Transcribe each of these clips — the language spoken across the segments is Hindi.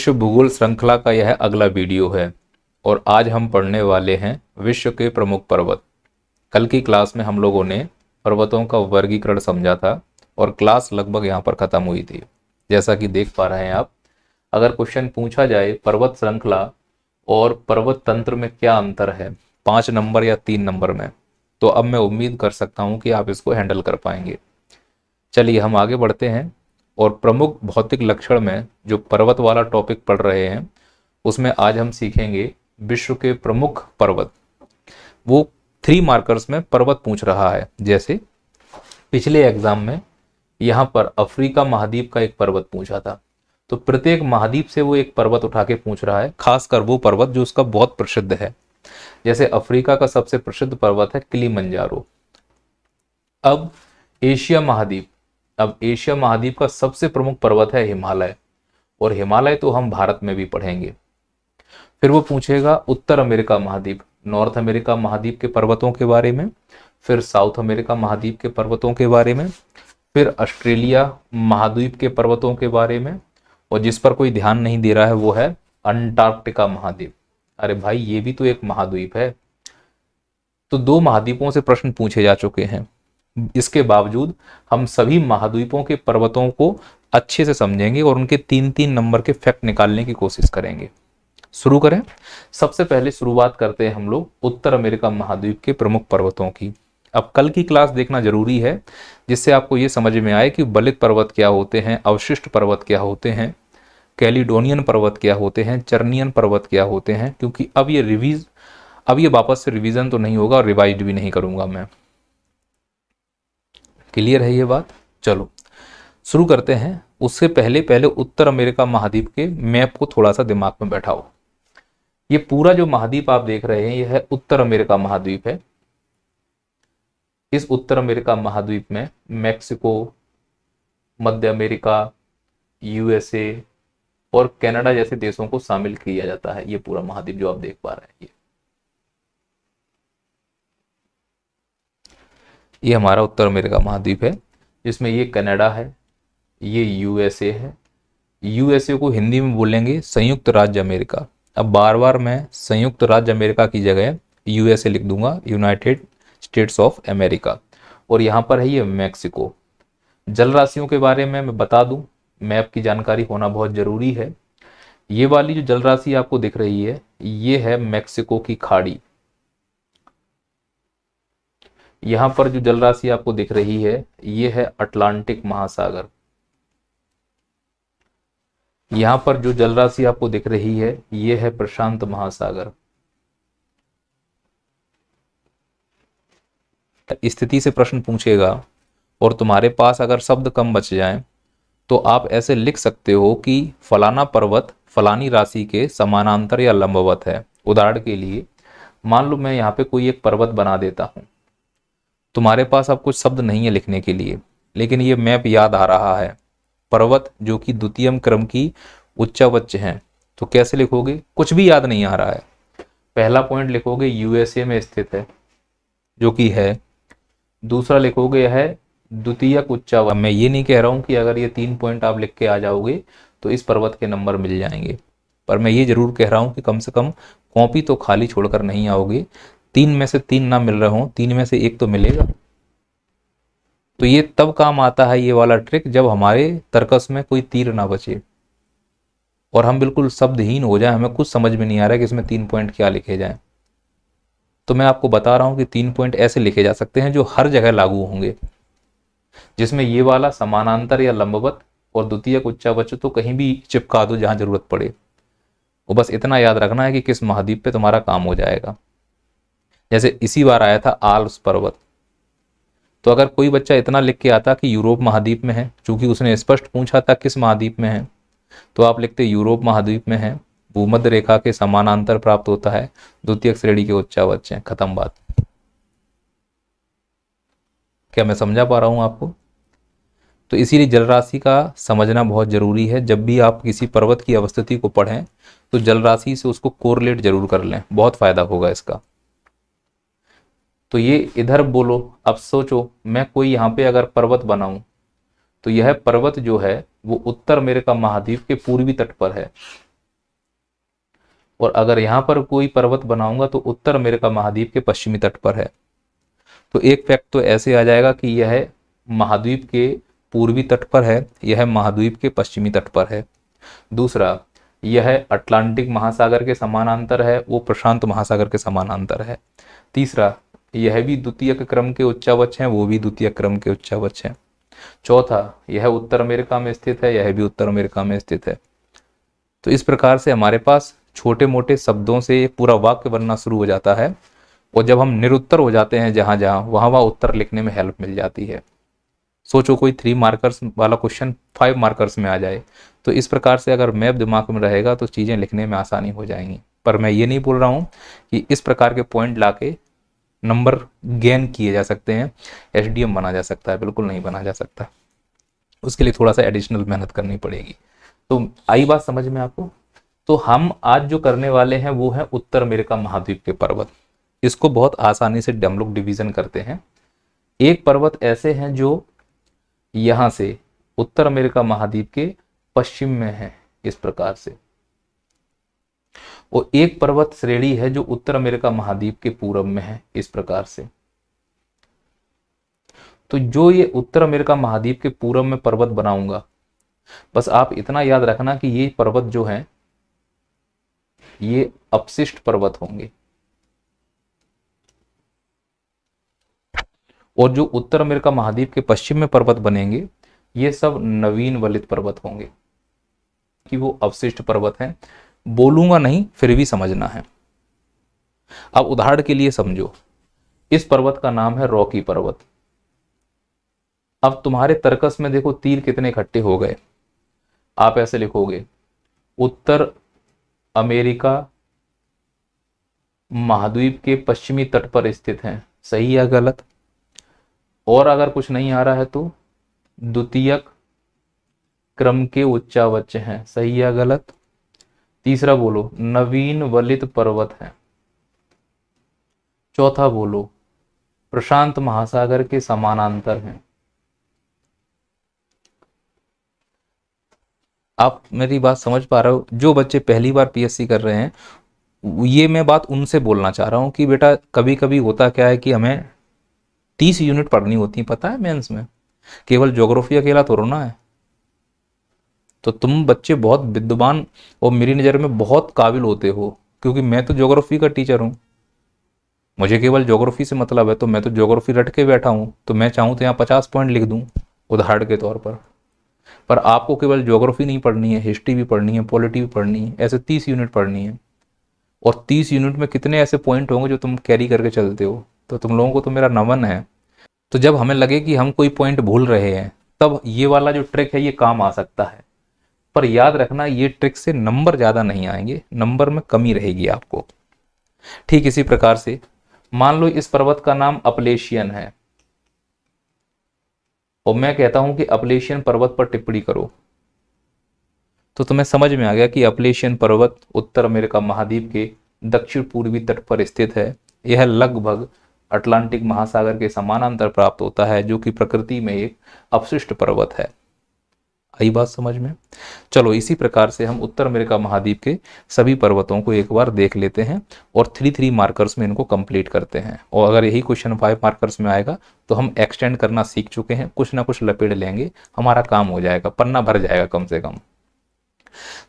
विश्व भूगोल श्रृंखला का यह अगला वीडियो है और आज हम पढ़ने वाले हैं विश्व के प्रमुख पर्वत। कल की क्लास में हम लोगों ने पर्वतों का वर्गीकरण समझा था और क्लास लगभग यहाँ पर ख़त्म हुई थी। जैसा कि देख पा रहे हैं आप, अगर क्वेश्चन पूछा जाए पर्वत श्रृंखला और पर्वत तंत्र में क्या अंतर है 5 नंबर या 3 नंबर में, तो अब मैं उम्मीद कर सकता हूँ कि आप इसको हैंडल कर पाएंगे। चलिए हम आगे बढ़ते हैं और प्रमुख भौतिक लक्षण में जो पर्वत वाला टॉपिक पढ़ रहे हैं उसमें आज हम सीखेंगे विश्व के प्रमुख पर्वत। वो 3 मार्कर्स में पर्वत पूछ रहा है। जैसे पिछले एग्जाम में यहाँ पर अफ्रीका महाद्वीप का एक पर्वत पूछा था, तो प्रत्येक महाद्वीप से वो एक पर्वत उठा के पूछ रहा है, खासकर वो पर्वत जो उसका बहुत प्रसिद्ध है। जैसे अफ्रीका का सबसे प्रसिद्ध पर्वत है किलिमंजारो। अब एशिया महाद्वीप का सबसे प्रमुख पर्वत है हिमालय, और हिमालय तो हम भारत में भी पढ़ेंगे। फिर वो पूछेगा उत्तर अमेरिका महाद्वीप, नॉर्थ अमेरिका महाद्वीप के पर्वतों के बारे में, फिर साउथ अमेरिका महाद्वीप के पर्वतों के बारे में, फिर ऑस्ट्रेलिया महाद्वीप के पर्वतों के बारे में, और जिस पर कोई ध्यान नहीं दे रहा है वो है अंटार्कटिका महाद्वीप। अरे भाई ये भी तो एक महाद्वीप है। तो 2 महाद्वीपों से प्रश्न पूछे जा चुके हैं। इसके बावजूद हम सभी महाद्वीपों के पर्वतों को अच्छे से समझेंगे और उनके 3-3 नंबर के फैक्ट निकालने की कोशिश करेंगे। शुरू करें। सबसे पहले शुरुआत करते हैं हम लोग उत्तर अमेरिका महाद्वीप के प्रमुख पर्वतों की। अब कल की क्लास देखना जरूरी है जिससे आपको ये समझ में आए कि बलित पर्वत क्या होते हैं, अवशिष्ट पर्वत क्या होते हैं, कैलिडोनियन पर्वत क्या होते हैं, चर्नियन पर्वत क्या होते हैं, क्योंकि अब ये वापस से रिवीजन तो नहीं होगा और रिवाइज भी नहीं करूंगा मैं। क्लियर है ये बात? चलो शुरू करते हैं। उससे पहले उत्तर अमेरिका महाद्वीप के मैप को थोड़ा सा दिमाग में बैठाओ। ये पूरा जो महाद्वीप आप देख रहे हैं ये है उत्तर अमेरिका महाद्वीप है। इस उत्तर अमेरिका महाद्वीप में मैक्सिको, मध्य अमेरिका, यूएसए और कनाडा जैसे देशों को शामिल किया जाता है। ये पूरा महाद्वीप जो आप देख पा रहे हैं ये हमारा उत्तर अमेरिका महाद्वीप है, जिसमें ये कनाडा है, ये यूएसए है। यूएसए को हिंदी में बोलेंगे संयुक्त राज्य अमेरिका। अब बार बार मैं संयुक्त राज्य अमेरिका की जगह यूएसए लिख दूंगा, यूनाइटेड स्टेट्स ऑफ अमेरिका। और यहाँ पर है ये मैक्सिको। जल राशियों के बारे में मैं बता दूं, मैप की जानकारी होना बहुत जरूरी है। ये वाली जो जल राशि आपको दिख रही है ये है मैक्सिको की खाड़ी। यहाँ पर जो जल राशि आपको दिख रही है ये है अटलांटिक महासागर। यहाँ पर जो जल राशि आपको दिख रही है ये है प्रशांत महासागर। स्थिति से प्रश्न पूछेगा और तुम्हारे पास अगर शब्द कम बच जाएं तो आप ऐसे लिख सकते हो कि फलाना पर्वत फलानी राशि के समानांतर या लंबवत है। उदाहरण के लिए मान लो मैं यहाँ पे कोई एक पर्वत बना देता हूँ, तुम्हारे पास अब कुछ शब्द नहीं है लिखने के लिए, लेकिन ये मैप याद आ रहा है। पर्वत जो कि द्वितीय क्रम की उच्चावच हैं, तो कैसे लिखोगे? कुछ भी याद नहीं आ रहा है। पहला पॉइंट लिखोगे यूएसए में स्थित है जो कि है। दूसरा लिखोगे है द्वितीयक उच्चावच। मैं ये नहीं कह रहा हूं कि अगर ये 3 पॉइंट आप लिख के आ जाओगे तो इस पर्वत के नंबर मिल जाएंगे, पर मैं ये जरूर कह रहा हूं कि कम से कम कॉपी तो खाली छोड़कर नहीं आओगे। 3 में से 3 ना मिल रहे हो, 3 में से 1 तो मिलेगा। तो ये तब काम आता है ये वाला ट्रिक जब हमारे तर्कस में कोई तीर ना बचे और हम बिल्कुल शब्दहीन हो जाए, हमें कुछ समझ में नहीं आ रहा है कि इसमें 3 पॉइंट क्या लिखे जाएं। तो मैं आपको बता रहा हूं कि 3 पॉइंट ऐसे लिखे जा सकते हैं जो हर जगह लागू होंगे, जिसमें ये वाला समानांतर या लंबवत और द्वितीयक उच्चावच तो कहीं भी चिपका दो जहां जरूरत पड़े। वो बस इतना याद रखना है कि किस महाद्वीप पे तुम्हारा काम हो जाएगा। जैसे इसी बार आया था आल्प्स पर्वत, तो अगर कोई बच्चा इतना लिख के आता कि यूरोप महाद्वीप में है, चूंकि उसने स्पष्ट पूछा था किस महाद्वीप में है, तो आप लिखते यूरोप महाद्वीप में है, भूमध्य रेखा के समानांतर प्राप्त होता है, द्वितीयक श्रेणी के उच्चावच हैं, खत्म बात। क्या मैं समझा पा रहा हूं आपको? तो इसीलिए जल राशि का समझना बहुत जरूरी है। जब भी आप किसी पर्वत की अवस्थिति को पढ़ें तो जल राशि से उसको कोरिलेट जरूर कर लें, बहुत फायदा होगा इसका। तो ये इधर बोलो। अब सोचो मैं कोई यहाँ पे अगर पर्वत बनाऊं तो यह पर्वत जो है वो उत्तर अमेरिका महाद्वीप के पूर्वी तट पर है। और अगर यहाँ पर कोई पर्वत बनाऊंगा तो उत्तर अमेरिका महाद्वीप के पश्चिमी तट पर है। तो एक फैक्ट तो ऐसे आ जाएगा कि यह महाद्वीप के पूर्वी तट पर है, यह महाद्वीप के पश्चिमी तट पर है। दूसरा, यह अटलांटिक महासागर के समानांतर है, वो प्रशांत महासागर के समानांतर है। तीसरा, यह भी द्वितीय क्रम के उच्चावच हैं, वो भी द्वितीय क्रम के उच्चावच हैं। चौथा, यह उत्तर अमेरिका में स्थित है, यह भी उत्तर अमेरिका में स्थित है। तो इस प्रकार से हमारे पास छोटे मोटे शब्दों से पूरा वाक्य बनना शुरू हो जाता है, और जब हम निरुत्तर हो जाते हैं जहां जहां, वहां वहां उत्तर लिखने में हेल्प मिल जाती है। सोचो कोई 3 मार्कर्स वाला क्वेश्चन 5 मार्कर्स में आ जाए, तो इस प्रकार से अगर मैप दिमाग में रहेगा तो चीज़ें लिखने में आसानी हो जाएंगी। पर मैं ये नहीं बोल रहा हूँ कि इस प्रकार के पॉइंट लाके नंबर गेन किए जा सकते हैं, एसडीएम बना जा सकता है, बिल्कुल नहीं बना जा सकता। उसके लिए थोड़ा सा एडिशनल मेहनत करनी पड़ेगी। तो आई बात समझ में आपको? तो हम आज जो करने वाले हैं वो है उत्तर अमेरिका महाद्वीप के पर्वत। इसको बहुत आसानी से हम लोग डिवीजन करते हैं। एक पर्वत ऐसे हैं जो यहां से उत्तर अमेरिका महाद्वीप के पश्चिम में है, इस प्रकार से, और एक पर्वत श्रेणी है जो उत्तर अमेरिका महाद्वीप के पूर्व में है, इस प्रकार से। तो जो ये उत्तर अमेरिका महाद्वीप के पूर्व में पर्वत बनाऊंगा, बस आप इतना याद रखना कि ये पर्वत जो हैं ये अपशिष्ट पर्वत होंगे, और जो उत्तर अमेरिका महाद्वीप के पश्चिम में पर्वत बनेंगे ये सब नवीन वलित पर्वत होंगे, कि वो अवशिष्ट पर्वत हैं। बोलूंगा नहीं, फिर भी समझना है। अब उदाहरण के लिए समझो, इस पर्वत का नाम है रॉकी पर्वत। अब तुम्हारे तर्कस में देखो तीर कितने इकट्ठे हो गए। आप ऐसे लिखोगे, उत्तर अमेरिका महाद्वीप के पश्चिमी तट पर स्थित हैं, सही या गलत? और अगर कुछ नहीं आ रहा है तो द्वितीयक क्रम के उच्चावच हैं, सही या गलत? तीसरा बोलो, नवीन वलित पर्वत हैं। चौथा बोलो, प्रशांत महासागर के समानांतर हैं। आप मेरी बात समझ पा रहे हो? जो बच्चे पहली बार पीएससी कर रहे हैं, ये मैं बात उनसे बोलना चाह रहा हूं कि बेटा कभी कभी होता क्या है कि हमें 30 यूनिट पढ़नी होती है, पता है मेंस में, केवल ज्योग्राफी अकेला तो रोना है। तो तुम बच्चे बहुत विद्वान और मेरी नज़र में बहुत काबिल होते हो, क्योंकि मैं तो ज्योग्राफी का टीचर हूँ, मुझे केवल ज्योग्राफी से मतलब है, तो मैं तो ज्योग्राफी रट के बैठा हूँ। तो मैं चाहूँ तो यहाँ 50 पॉइंट लिख दूँ उदाहरण के तौर पर आपको केवल ज्योग्राफी नहीं पढ़नी है, हिस्ट्री भी पढ़नी है, पॉलिटी भी पढ़नी है, ऐसे 30 यूनिट पढ़नी है। और 30 यूनिट में कितने ऐसे पॉइंट होंगे जो तुम कैरी करके चलते हो, तो तुम लोगों को तो मेरा नमन है। तो जब हमें लगे कि हम कोई पॉइंट भूल रहे हैं, तब ये वाला जो ट्रिक है ये काम आ सकता है। पर याद रखना, ये ट्रिक से नंबर ज़्यादा नहीं आएंगे, नंबर में कमी रहेगी आपको। ठीक इसी प्रकार से मान लो इस पर्वत का नाम अपलेशियन है, और मैं कहता हूं कि अपलेशियन पर्वत पर टिप्पणी करो, तो तुम्हें समझ में आ गया कि अपलेशियन पर्वत उत्तर अमेरिका महाद्वीप के दक्षिण पूर्वी तट पर स्थित है। यह लगभग अटलांटिक महासागर के समानांतर प्राप्त होता है, जो कि प्रकृति में एक अपशिष्ट पर्वत है। आई बात समझ में? चलो इसी प्रकार से हम उत्तर अमेरिका महाद्वीप के सभी पर्वतों को एक बार देख लेते हैं और 3-3 मार्कर्स में इनको कंप्लीट करते हैं। और अगर यही क्वेश्चन 5 मार्कर्स में आएगा तो हम एक्सटेंड करना सीख चुके हैं, कुछ ना कुछ लपेट लेंगे, हमारा काम हो जाएगा, पन्ना भर जाएगा कम से कम।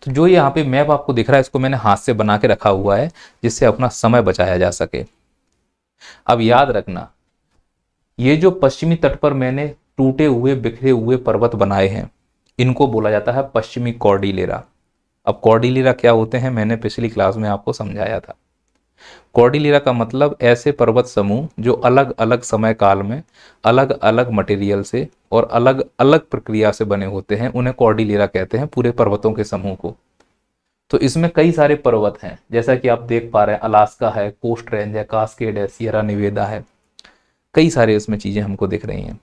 तो जो यहाँ पे मैप आपको दिख रहा है, इसको मैंने हाथ से बना के रखा हुआ है जिससे अपना समय बचाया जा सके। अब याद रखना, ये जो पश्चिमी तट पर मैंने टूटे हुए बिखरे हुए पर्वत बनाए हैं, इनको बोला जाता है पश्चिमी कॉर्डिलेरा। अब कॉर्डिलेरा क्या होते हैं, मैंने पिछली क्लास में आपको समझाया था। कॉर्डिलेरा का मतलब ऐसे पर्वत समूह जो अलग अलग समय काल में अलग अलग मटेरियल से और अलग अलग प्रक्रिया से बने होते हैं, उन्हें कॉर्डिलेरा कहते हैं, पूरे पर्वतों के समूह को। तो इसमें कई सारे पर्वत हैं, जैसा कि आप देख पा रहे हैं, अलास्का है, कोस्ट रेंज है, कास्केड है, सियरा निवेदा है, कई सारे इसमें चीजें हमको दिख रही हैं।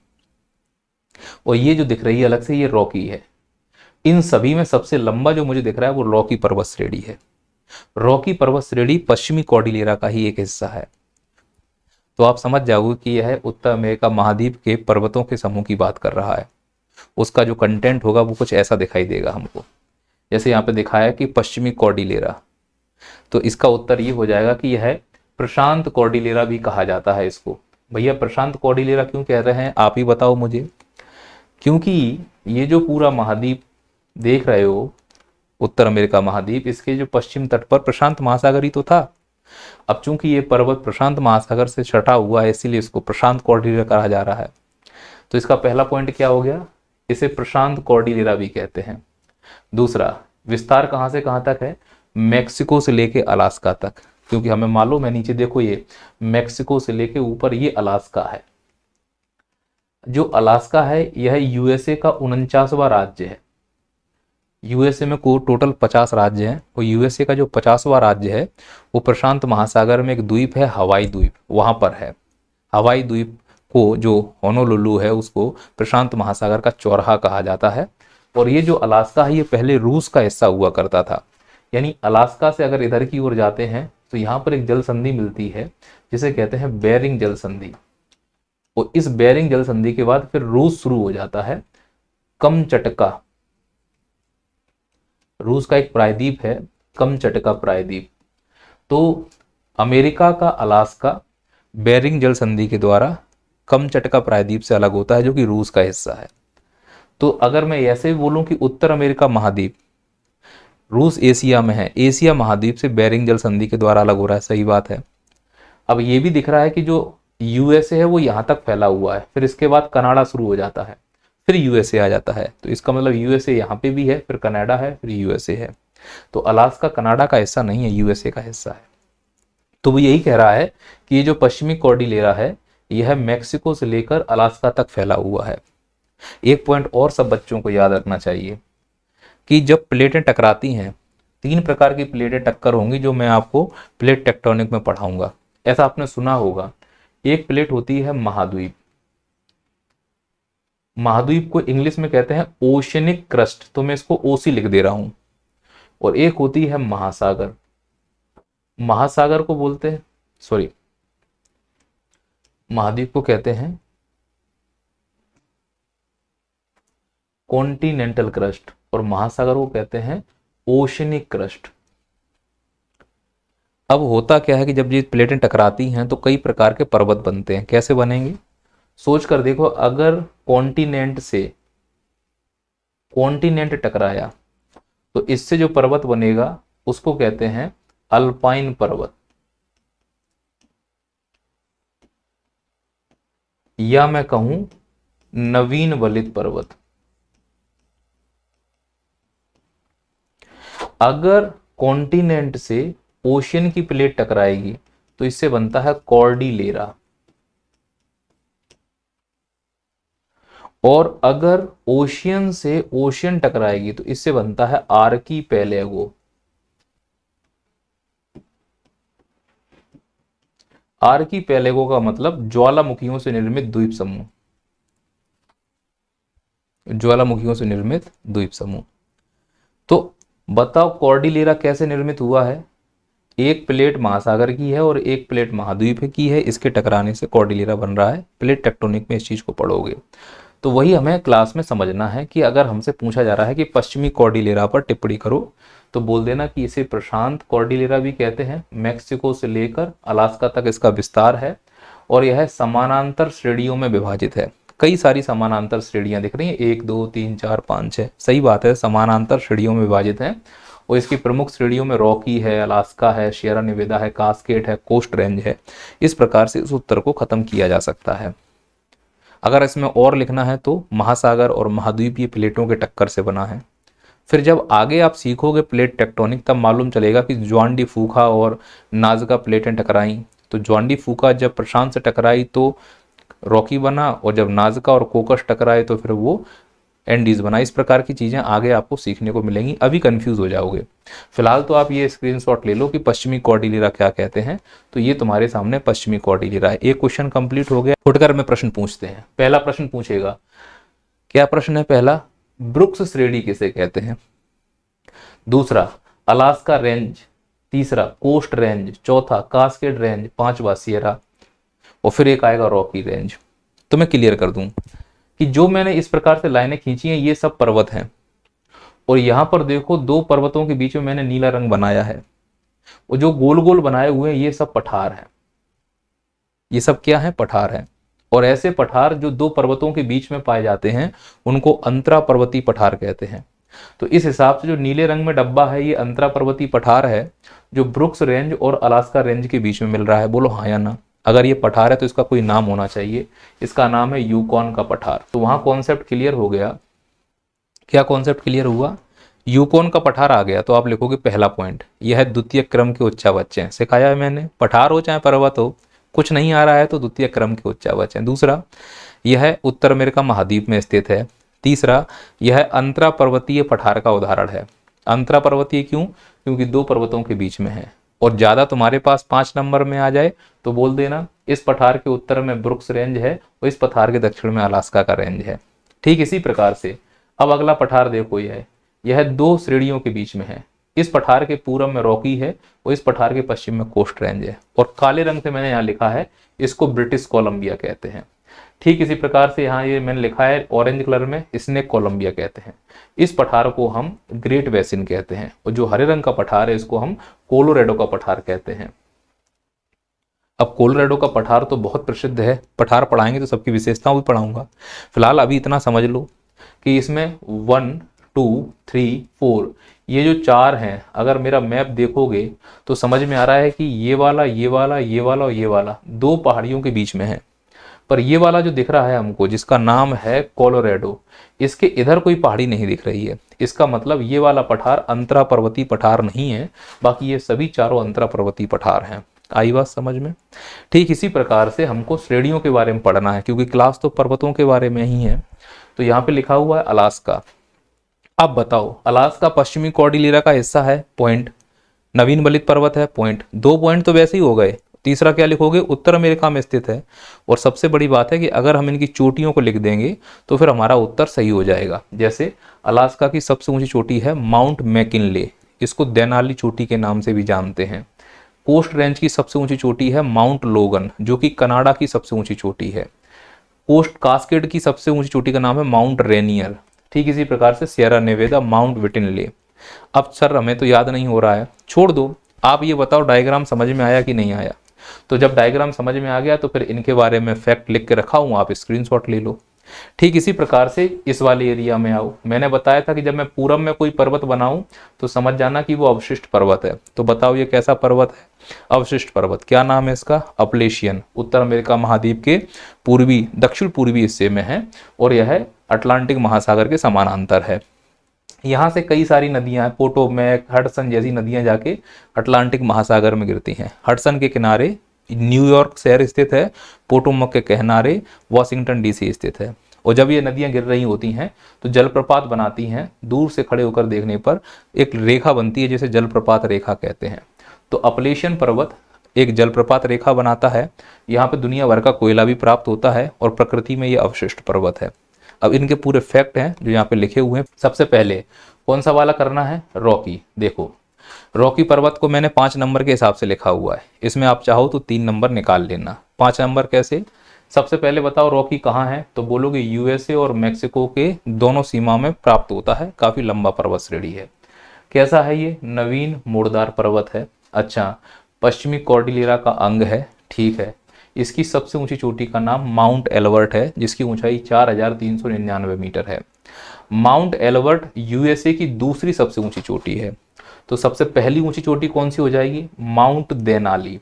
और ये जो दिख रही है अलग से, ये रॉकी है। इन सभी में सबसे लंबा जो मुझे दिख रहा है वो रॉकी पर्वत श्रेणी है। रॉकी पर्वत श्रेणी पश्चिमी कॉर्डिलेरा का ही एक हिस्सा है। तो आप समझ जाओगे कि यह उत्तर अमेरिका महाद्वीप के पर्वतों के समूह की बात कर रहा है। उसका जो कंटेंट होगा वो कुछ ऐसा दिखाई देगा हमको, जैसे यहाँ पे दिखाया है कि पश्चिमी कॉर्डिलेरा, तो इसका उत्तर ये हो जाएगा कि यह प्रशांत कॉर्डिलेरा भी कहा जाता है इसको। भैया प्रशांत कॉर्डिलेरा क्यों कह रहे हैं आप ही बताओ मुझे। क्योंकि ये जो पूरा महाद्वीप देख रहे हो, उत्तर अमेरिका महाद्वीप, इसके जो पश्चिम तट पर प्रशांत महासागर ही तो था। अब चूंकि ये पर्वत प्रशांत महासागर से सटा हुआ है, इसीलिए इसको प्रशांत कॉर्डिलेरा कहा जा रहा है। तो इसका पहला पॉइंट क्या हो गया, इसे प्रशांत कॉर्डिलेरा भी कहते हैं। दूसरा, विस्तार कहां से कहां तक है, मैक्सिको से लेके अलास्का तक, क्योंकि हमें मालूम है नीचे देखो ये मैक्सिको से लेके ऊपर ये अलास्का है। जो अलास्का है यह यूएसए का 49वां राज्य है। यूएसए में को टोटल 50 राज्य हैं, और यूएसए का जो 50वां राज्य है वो प्रशांत महासागर में एक द्वीप है, हवाई द्वीप, वहां पर है। हवाई द्वीप को जो होनोलुलु है उसको प्रशांत महासागर का चौराहा कहा जाता है। और ये जो अलास्का है ये पहले रूस का हिस्सा हुआ करता था। यानी अलास्का से अगर इधर की ओर जाते हैं तो यहाँ पर एक जल संधि मिलती है जिसे कहते हैं बेरिंग जल संधि। और इस बेरिंग जल संधि के बाद फिर रूस शुरू हो जाता है। कमचटका, रूस का एक प्रायद्वीप है कमचटका प्रायद्वीप। तो अमेरिका का अलास्का बेरिंग जल संधि के द्वारा कमचटका प्रायद्वीप से अलग होता है, जो कि रूस का हिस्सा है। तो अगर मैं ऐसे बोलूं कि उत्तर अमेरिका महाद्वीप, रूस एशिया में है, एशिया महाद्वीप से बेरिंग जल संधि के द्वारा अलग हो रहा है, सही बात है। अब ये भी दिख रहा है कि जो यूएसए है वो यहां तक फैला हुआ है, फिर इसके बाद कनाडा शुरू हो जाता है, फिर यूएसए आ जाता है। तो इसका मतलब यूएसए यहाँ पे भी है, फिर कनाडा है, फिर यूएसए है। तो अलास्का कनाडा का हिस्सा नहीं है, यूएसए का हिस्सा है। तो वो यही कह रहा है कि ये जो पश्चिमी कॉर्डिलेरा है यह मैक्सिको से लेकर अलास्का तक फैला हुआ है। एक पॉइंट और सब बच्चों को याद रखना चाहिए कि जब प्लेटें टकराती हैं, 3 प्रकार की प्लेटें टक्कर होंगी जो मैं आपको प्लेट टेक्टोनिक में पढ़ाऊंगा। ऐसा आपने सुना होगा। एक प्लेट होती है महाद्वीप, महाद्वीप को इंग्लिश में कहते हैं ओशनिक क्रस्ट, तो मैं इसको ओसी लिख दे रहा हूं। और एक होती है महासागर, महासागर को बोलते हैं, सॉरी, महाद्वीप को कहते हैं कॉन्टिनेंटल क्रस्ट और महासागर को कहते हैं ओशनिक क्रस्ट। अब होता क्या है कि जब ये प्लेटें टकराती हैं तो कई प्रकार के पर्वत बनते हैं। कैसे बनेंगे सोच कर देखो। अगर कॉन्टिनेंट से कॉन्टिनेंट टकराया तो इससे जो पर्वत बनेगा उसको कहते हैं अल्पाइन पर्वत, या मैं कहूं नवीन वलित पर्वत। अगर कॉन्टिनेंट से ओशियन की प्लेट टकराएगी तो इससे बनता है कॉर्डिलेरा। और अगर ओशियन से ओशियन टकराएगी तो इससे बनता है आर्कीपेलेगो। आर्कीपेलेगो का मतलब ज्वालामुखियों से निर्मित द्वीप समूह, ज्वालामुखियों से निर्मित द्वीप समूह। तो बताओ कॉर्डिलेरा कैसे निर्मित हुआ है। एक प्लेट महासागर की है और एक प्लेट महाद्वीप की है, इसके टकराने से कॉर्डिलेरा बन रहा है। प्लेट टेक्टोनिक में इस चीज को पढ़ोगे। तो वही हमें क्लास में समझना है कि अगर हमसे पूछा जा रहा है कि पश्चिमी कॉर्डिलेरा पर टिप्पणी करो तो बोल देना कि इसे प्रशांत कॉर्डिलेरा भी कहते हैं। मैक्सिको से लेकर अलास्का तक इसका विस्तार है और यह समानांतर श्रेणियों में विभाजित है। कई सारी समानांतर श्रेणियां दिख रही हैं, 1 2 3 4 5 6, सही बात है, समानांतर श्रेणियों में विभाजित है। और इसकी प्रमुख श्रेणियों में रॉकी है, अलास्का है, सियरा नेवादा है, कास्केड है, कोस्ट रेंज है। इस प्रकार से इस उत्तर को खत्म किया जा सकता है। अगर इसमें और लिखना है तो महासागर और महाद्वीपीय प्लेटों के टक्कर से बना है। फिर जब आगे आप सीखोगे प्लेट टेक्टोनिक तब मालूम चलेगा कि जुआन डी फूका और नाजका प्लेटें टकराई। तो जुआन डी फूका जब प्रशांत से टकराई तो रॉकी बना, और जब नाजका और कोकस टकराए तो फिर वो एंडीज बना। इस प्रकार की चीजें आगे आपको सीखने को मिलेंगी, अभी कंफ्यूज हो जाओगे। फिलहाल तो आप ये स्क्रीनशॉट ले लो कि पश्चिमी कॉर्डिलेरा क्या कहते हैं। तो ये तुम्हारे सामने पश्चिमी कॉर्डिलेरा है। एक क्वेश्चन कंप्लीट हो गया। फुटकर में प्रश्न पूछते हैं। पहला प्रश्न पूछेगा, क्या प्रश्न है पहला, ब्रुक्स श्रेणी किसे कहते हैं। दूसरा अलास्का रेंज, तीसरा कोस्ट रेंज, चौथा कास्केड रेंज, पांचवा सियरा, और फिर एक आएगा रॉकी रेंज। तो मैं क्लियर कर दूं कि जो मैंने इस प्रकार से लाइनें खींची हैं ये सब पर्वत हैं। और यहां पर देखो 2 पर्वतों के बीच में मैंने नीला रंग बनाया है। वो जो गोल गोल बनाए हुए हैं ये सब पठार हैं, ये सब क्या है? पठार हैं। और ऐसे पठार जो दो पर्वतों के बीच में पाए जाते हैं उनको अंतरा पर्वतीय पठार कहते हैं। तो इस हिसाब से जो नीले रंग में डब्बा है ये अंतरा पर्वतीय पठार है, जो ब्रुक्स रेंज और अलास्का रेंज के बीच में मिल रहा है। बोलो हाँ या ना। अगर ये पठार है तो इसका कोई नाम होना चाहिए, इसका नाम है यूकॉन का पठार। तो वहां कॉन्सेप्ट क्लियर हो गया। क्या कॉन्सेप्ट क्लियर हुआ? यूकॉन का पठार आ गया तो आप लिखोगे पहला पॉइंट, यह है द्वितीय क्रम के उच्चावच हैं। सिखाया है मैंने, पठार हो चाहे पर्वत हो, कुछ नहीं आ रहा है तो द्वितीय क्रम के उच्चावच हैं। दूसरा, यह उत्तर अमेरिका महाद्वीप में स्थित है। तीसरा, यह अंतरा पर्वतीय पठार का उदाहरण है। अंतरा पर्वतीय क्यों? क्योंकि दो पर्वतों के बीच में है। और ज्यादा तुम्हारे पास 5 नंबर में आ जाए तो बोल देना इस पठार के उत्तर में ब्रुक्स रेंज है और इस पठार के दक्षिण में अलास्का का रेंज है। ठीक इसी प्रकार से अब अगला पठार देखो, यह दो श्रेणियों के बीच में है। इस पठार के पूर्व में रॉकी है और इस पठार के पश्चिम में कोस्ट रेंज है। और काले रंग से मैंने यहाँ लिखा है, इसको ब्रिटिश कोलंबिया कहते हैं। ठीक इसी प्रकार से यहाँ ये मैंने लिखा है ऑरेंज कलर में, स्नेक कोलंबिया कहते हैं। इस पठार को हम ग्रेट बेसिन कहते हैं और जो हरे रंग का पठार है इसको हम कोलोराडो का पठार कहते हैं। अब कोलोराडो का पठार तो बहुत प्रसिद्ध है, पठार पढ़ाएंगे तो सबकी विशेषताओं भी पढ़ाऊंगा। फिलहाल अभी इतना समझ लो कि इसमें 1, 2, 3, 4 ये जो 4 हैं, अगर मेरा मैप देखोगे तो समझ में आ रहा है कि ये वाला, ये वाला, ये वाला और ये वाला दो पहाड़ियों के बीच में है। पर ये वाला जो दिख रहा है हमको, जिसका नाम है कोलोराडो, इसके इधर कोई पहाड़ी नहीं दिख रही है। इसका मतलब ये वाला पठार अंतरा पर्वतीय पठार नहीं है, बाकी ये सभी चारों अंतरा पर्वतीय पठार हैं। आई बात समझ में? ठीक इसी प्रकार से हमको श्रेणियों के बारे में पढ़ना है, क्योंकि क्लास तो पर्वतों के बारे में ही है। तो यहाँ पे लिखा हुआ है अलास्का। अब बताओ, अलास्का पश्चिमी कॉर्डिलेरा का हिस्सा है, पॉइंट। नवीन बलित पर्वत है, पॉइंट। 2 पॉइंट तो वैसे ही हो गए। तीसरा क्या लिखोगे? उत्तर अमेरिका में स्थित है। और सबसे बड़ी बात है कि अगर हम इनकी चोटियों को लिख देंगे तो फिर हमारा उत्तर सही हो जाएगा। जैसे अलास्का की सबसे ऊंची चोटी है माउंट मैकिनले, इसको देनाली चोटी के नाम से भी जानते हैं। कोस्ट रेंज की सबसे ऊंची चोटी है माउंट लोगन, जो कि कनाडा की सबसे ऊंची चोटी है। कोस्ट कास्केड की सबसे ऊंची चोटी का नाम है माउंट रेनियर। ठीक इसी प्रकार से सियरा नेवेदा, माउंट विटिनले। अब सर हमें तो याद नहीं हो रहा है, छोड़ दो। आप ये बताओ डायग्राम समझ में आया कि नहीं आया? तो जब डायग्राम समझ में आ गया तो फिर इनके बारे में फैक्ट लिख के रखा हूं, आप स्क्रीनशॉट ले लो। ठीक इसी प्रकार से इस वाले एरिया में आओ। मैंने बताया था कि जब मैं पूरब में कोई पर्वत बनाऊं तो समझ जाना कि वो अवशिष्ट पर्वत है। तो बताओ ये कैसा पर्वत है? अवशिष्ट पर्वत। क्या नाम है इसका? अपलेशियन। उत्तर अमेरिका महाद्वीप के पूर्वी, दक्षिण पूर्वी हिस्से में है और यह अटलांटिक महासागर के समानांतर है। यहाँ से कई सारी नदियां, पोटोमैक, हडसन जैसी नदियां जाके अटलांटिक महासागर में गिरती हैं। हडसन के किनारे न्यूयॉर्क शहर स्थित है, पोटोमैक के किनारे वाशिंगटन डीसी स्थित है। और जब ये नदियां गिर रही होती हैं तो जलप्रपात बनाती हैं। दूर से खड़े होकर देखने पर एक रेखा बनती है, जिसे जलप्रपात रेखा कहते हैं। तो अपलेशियन पर्वत एक जलप्रपात रेखा बनाता है। यहाँ पे दुनिया भर का कोयला भी प्राप्त होता है और प्रकृति में ये अवशिष्ट पर्वत है। अब इनके पूरे फैक्ट हैं जो यहाँ पे लिखे हुए हैं। सबसे पहले कौन सा वाला करना है? रॉकी। देखो, रॉकी पर्वत को मैंने 5 नंबर के हिसाब से लिखा हुआ है। इसमें आप चाहो तो 3 नंबर निकाल लेना। 5 नंबर कैसे? सबसे पहले बताओ रॉकी कहाँ है? तो बोलोगे यूएसए और मैक्सिको के दोनों सीमा में प्राप्त होता है। काफी लंबा पर्वत श्रेणी है। कैसा है ये? नवीन मुड़दार पर्वत है। अच्छा, पश्चिमी कॉर्डिलेरा का अंग है। ठीक है। इसकी सबसे ऊंची चोटी का नाम माउंट एल्बर्ट है, जिसकी ऊंचाई 4399 मीटर है। माउंट एल्बर्ट यूएसए की दूसरी सबसे ऊंची चोटी है। तो सबसे पहली ऊंची चोटी कौन सी हो जाएगी? Mount Denali.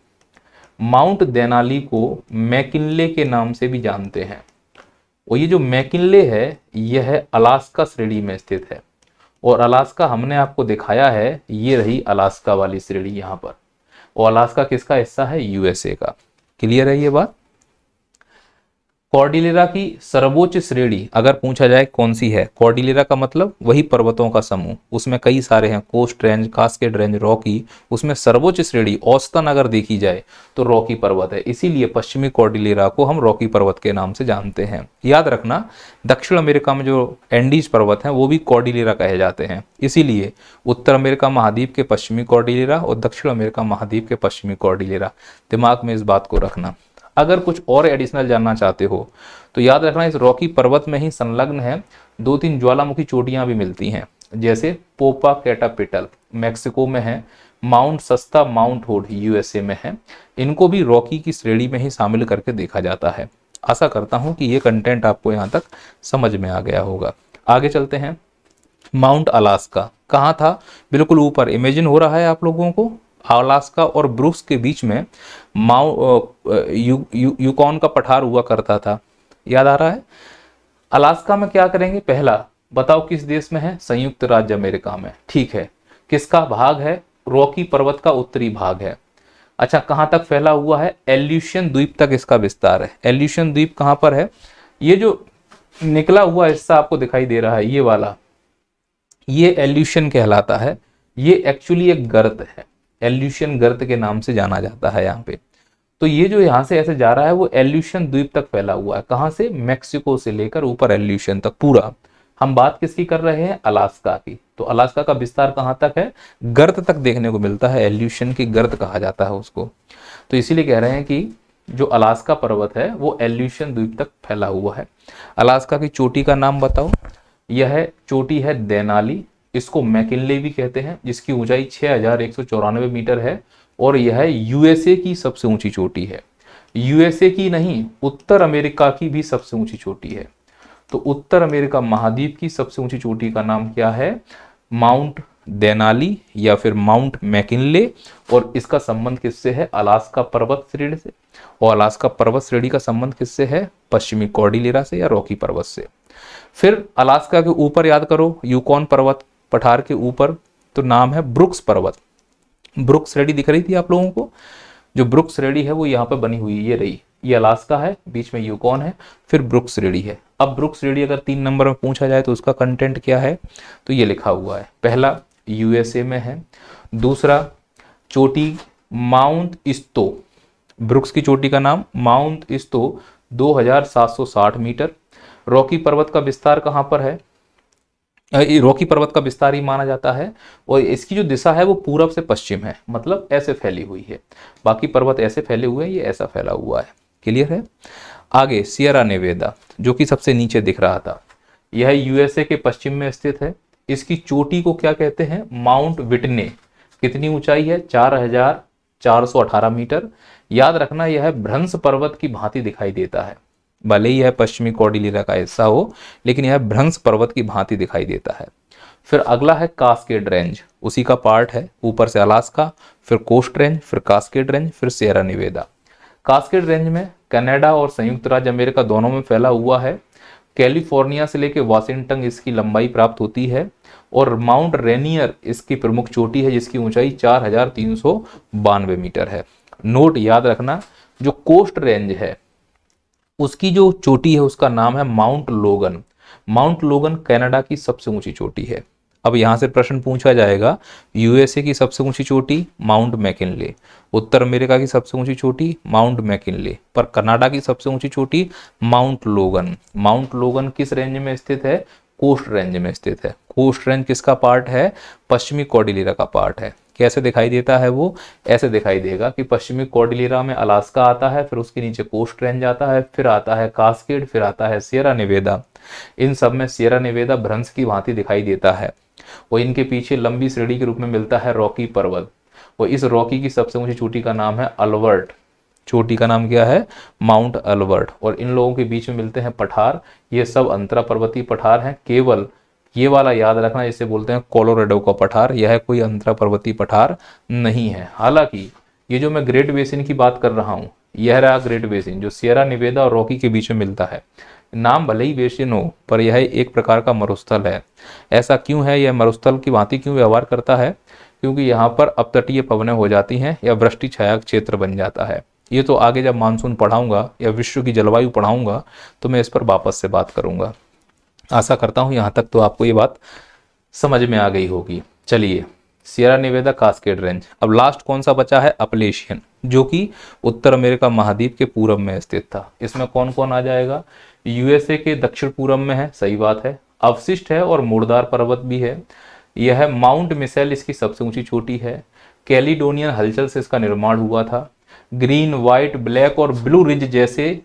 माउंट देनाली को मैकिनले के नाम से भी जानते हैं। और ये जो मैकिनले है यह अलास्का श्रेणी में स्थित है। और अलास्का हमने आपको दिखाया है, ये रही अलास्का वाली श्रेणी यहाँ पर। और अलास्का किसका हिस्सा है? यूएसए का। क्लियर है ये बात? कॉर्डिलेरा की सर्वोच्च श्रेणी अगर पूछा जाए कौन सी है? कॉर्डिलेरा का मतलब वही पर्वतों का समूह, उसमें कई सारे हैं, Coast Range, Cascade Range, Rocky. उसमें सर्वोच्च श्रेणी औसतन अगर देखी जाए तो रॉकी पर्वत है। इसीलिए पश्चिमी कॉर्डिलेरा को हम रॉकी पर्वत के नाम से जानते हैं। याद रखना, दक्षिण अमेरिका में जो एंडीज पर्वत हैं वो भी कॉर्डिलेरा कहे जाते हैं। इसीलिए उत्तर अमेरिका महाद्वीप के पश्चिमी कॉर्डिलेरा और दक्षिण अमेरिका महाद्वीप के पश्चिमी कॉर्डिलेरा। दिमाग में इस बात को रखना। अगर कुछ और एडिशनल जानना चाहते हो तो याद रखना, इस रॉकी पर्वत में ही संलग्न है 2-3 ज्वालामुखी चोटियां भी मिलती हैं। जैसे पोपा कैटापिटल मैक्सिको में है, माउंट सस्ता माउंट हुड यूएसए में है। इनको भी रॉकी की श्रेणी में ही शामिल करके देखा जाता है। आशा करता हूं कि ये कंटेंट आपको यहाँ तक समझ में आ गया होगा। आगे चलते हैं। माउंट अलास्का कहाँ था? बिल्कुल ऊपर। इमेजिन हो रहा है आप लोगों को अलास्का और ब्रुक्स के बीच में यूकॉन का पठार हुआ करता था, याद आ रहा है? अलास्का में क्या करेंगे? पहला बताओ किस देश में है? संयुक्त राज्य अमेरिका में। ठीक है, किसका भाग है? रॉकी पर्वत का उत्तरी भाग है। अच्छा, कहां तक फैला हुआ है? एल्यूशियन द्वीप तक इसका विस्तार है। एल्यूशियन द्वीप कहां पर है? ये जो निकला हुआ हिस्सा आपको दिखाई दे रहा है, ये वाला, ये एल्यूशियन कहलाता है। ये एक्चुअली एक गर्त है, एल्यूशियन गर्त के नाम से जाना जाता है यहाँ पे। तो ये जो यहाँ से ऐसे जा रहा है वो एल्यूशियन द्वीप तक फैला हुआ है। कहाँ से? मैक्सिको से लेकर ऊपर एल्यूशियन तक पूरा। हम बात किसकी कर रहे हैं? अलास्का की। तो अलास्का का विस्तार कहाँ तक है? गर्त तक देखने को मिलता है। एल्यूशियन की गर्त कहा जाता है उसको। तो इसीलिए कह रहे हैं कि जो अलास्का पर्वत है वो एल्यूशियन द्वीप तक फैला हुआ है। अलास्का की चोटी का नाम बताओ। यह चोटी है देनाली, इसको मैकिनले भी कहते हैं, जिसकी ऊंचाई 6194 मीटर है और यह यूएसए की सबसे ऊंची चोटी है। यूएसए की नहीं, उत्तर अमेरिका की भी सबसे ऊंची चोटी है। तो उत्तर अमेरिका महाद्वीप की सबसे ऊंची चोटी का नाम क्या है? माउंट देनाली या फिर माउंट मैकिनले। और इसका संबंध किससे है? अलास्का पर्वत श्रेणी से। और अलास्का पर्वत श्रेणी का संबंध किससे है? पश्चिमी कॉर्डिलेरा से या रॉकी पर्वत से। फिर अलास्का के ऊपर याद करो, यूकॉन पर्वत पठार के ऊपर, तो नाम है ब्रुक्स पर्वत। ब्रुक्स श्रेणी दिख रही थी आप लोगों को? जो ब्रुक्स श्रेणी है वो यहाँ पे बनी हुई है, ये रही। ये अलास्का है, बीच में यूकॉन है, फिर ब्रुक्स श्रेणी है। अब ब्रुक्स श्रेणी अगर 3 नंबर में पूछा जाए तो उसका कंटेंट क्या है? तो ये लिखा हुआ है। पहला, यूएसए में है। दूसरा, चोटी माउंट इस्तो, ब्रुक्स की चोटी का नाम माउंट इस्तो 2760 मीटर। रॉकी पर्वत का विस्तार कहाँ पर है? रॉकी पर्वत का विस्तार ही माना जाता है और इसकी जो दिशा है वो पूरब से पश्चिम है, मतलब ऐसे फैली हुई है। बाकी पर्वत ऐसे फैले हुए हैं, ये ऐसा फैला हुआ है। क्लियर है? आगे सियरा नेवेदा, जो कि सबसे नीचे दिख रहा था, यह यूएसए के पश्चिम में स्थित है। इसकी चोटी को क्या कहते हैं? माउंट विटने। कितनी ऊंचाई है? 4418 मीटर। याद रखना, यह भ्रंश पर्वत की भांति दिखाई देता है। भले ही यह पश्चिमी कॉर्डिलेरा का हिस्सा हो, लेकिन यह भ्रंश पर्वत की भांति दिखाई देता है। फिर अगला है कास्केड रेंज, उसी का पार्ट है। ऊपर से अलास्का, फिर कोस्ट रेंज, फिर कास्केड रेंज, फिर सियरा नेवेदा। कास्केड रेंज में कनाडा और संयुक्त राज्य अमेरिका दोनों में फैला हुआ है। कैलिफोर्निया से लेकर वाशिंगटन इसकी लंबाई प्राप्त होती है। और माउंट रेनियर इसकी प्रमुख चोटी है, जिसकी ऊंचाई 4392 मीटर है। नोट याद रखना, जो कोस्ट रेंज है उसकी जो चोटी है उसका नाम है माउंट लोगन। माउंट लोगन कनाडा की सबसे ऊंची चोटी है। अब यहां से प्रश्न पूछा जाएगा, यूएसए की सबसे ऊंची चोटी माउंट मैकिनले, उत्तर अमेरिका की सबसे ऊंची चोटी माउंट मैकिनले, पर कनाडा की सबसे ऊंची चोटी माउंट लोगन। माउंट लोगन किस रेंज में स्थित है? कोस्ट रेंज में स्थित है। कोस्ट रेंज किसका पार्ट है? पश्चिमी कॉर्डिलेरा का पार्ट है। कैसे दिखाई देता है वो? ऐसे दिखाई देगा कि पश्चिमी कॉर्डिलेरा में अलास्का आता है, फिर उसके नीचे कोस्ट रेंज आता है, फिर आता है कास्केड, फिर आता है सियरा नेवेदा। इन सब में सियरा नेवेदा भ्रंश की भांति दिखाई देता है और इनके पीछे लंबी श्रेणी के रूप में मिलता है रॉकी पर्वत। और इस रॉकी की सबसे ऊंची चोटी का नाम है अल्बर्ट। चोटी का नाम क्या है? Mount Albert. और इन लोगों के बीच में मिलते हैं पठार। ये सब अंतरा पर्वतीय पठार हैं। केवल ये वाला याद रखना, जिसे बोलते हैं कोलोराडो का पठार, यह कोई अंतरा पर्वतीय पठार नहीं है। हालांकि ये जो मैं ग्रेट बेसिन की बात कर रहा हूँ, यह रहा ग्रेट बेसिन, जो सियरा नेवेदा और रॉकी के बीच में मिलता है। नाम भले ही बेसिन हो, पर यह एक प्रकार का मरुस्थल है। ऐसा क्यों है? यह मरुस्थल की भांति क्यों व्यवहार करता है? क्योंकि यहाँ पर अपतटीय पवनें हो जाती हैं या वृष्टि छाया क्षेत्र बन जाता है। ये तो आगे जब मानसून पढ़ाऊंगा या विश्व की जलवायु पढ़ाऊंगा तो मैं इस पर वापस से बात करूंगा। आशा करता हूं यहाँ तक तो आपको ये बात समझ में आ गई होगी। चलिए, सियरा नेवेदा, कास्केड रेंज। अब लास्ट कौन सा बचा है? अपलेशियन, जो कि उत्तर अमेरिका महाद्वीप के पूरब में स्थित था। इसमें कौन कौन आ जाएगा? यूएसए के दक्षिण पूरब में है, सही बात है। अवशिष्ट है और मुर्दार पर्वत भी है। यह माउंट मिसेल इसकी सबसे ऊंची चोटी है। कैलिडोनियन हलचल से इसका निर्माण हुआ था। ग्रीन, व्हाइट, ब्लैक और ब्लू रिज जैसे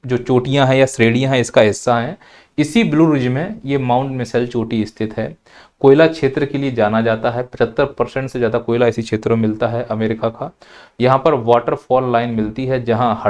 जो चोटियां हैं या श्रेणियां हैं इसका हिस्सा हैं। इसी ब्लू रिज में ये माउंट मिसेल चोटी स्थित है। कोयला क्षेत्र के लिए जाना जाता है, 75% से ज़्यादा कोयला इसी क्षेत्र में मिलता है अमेरिका का। यहाँ पर वाटरफॉल लाइन मिलती है, जहाँ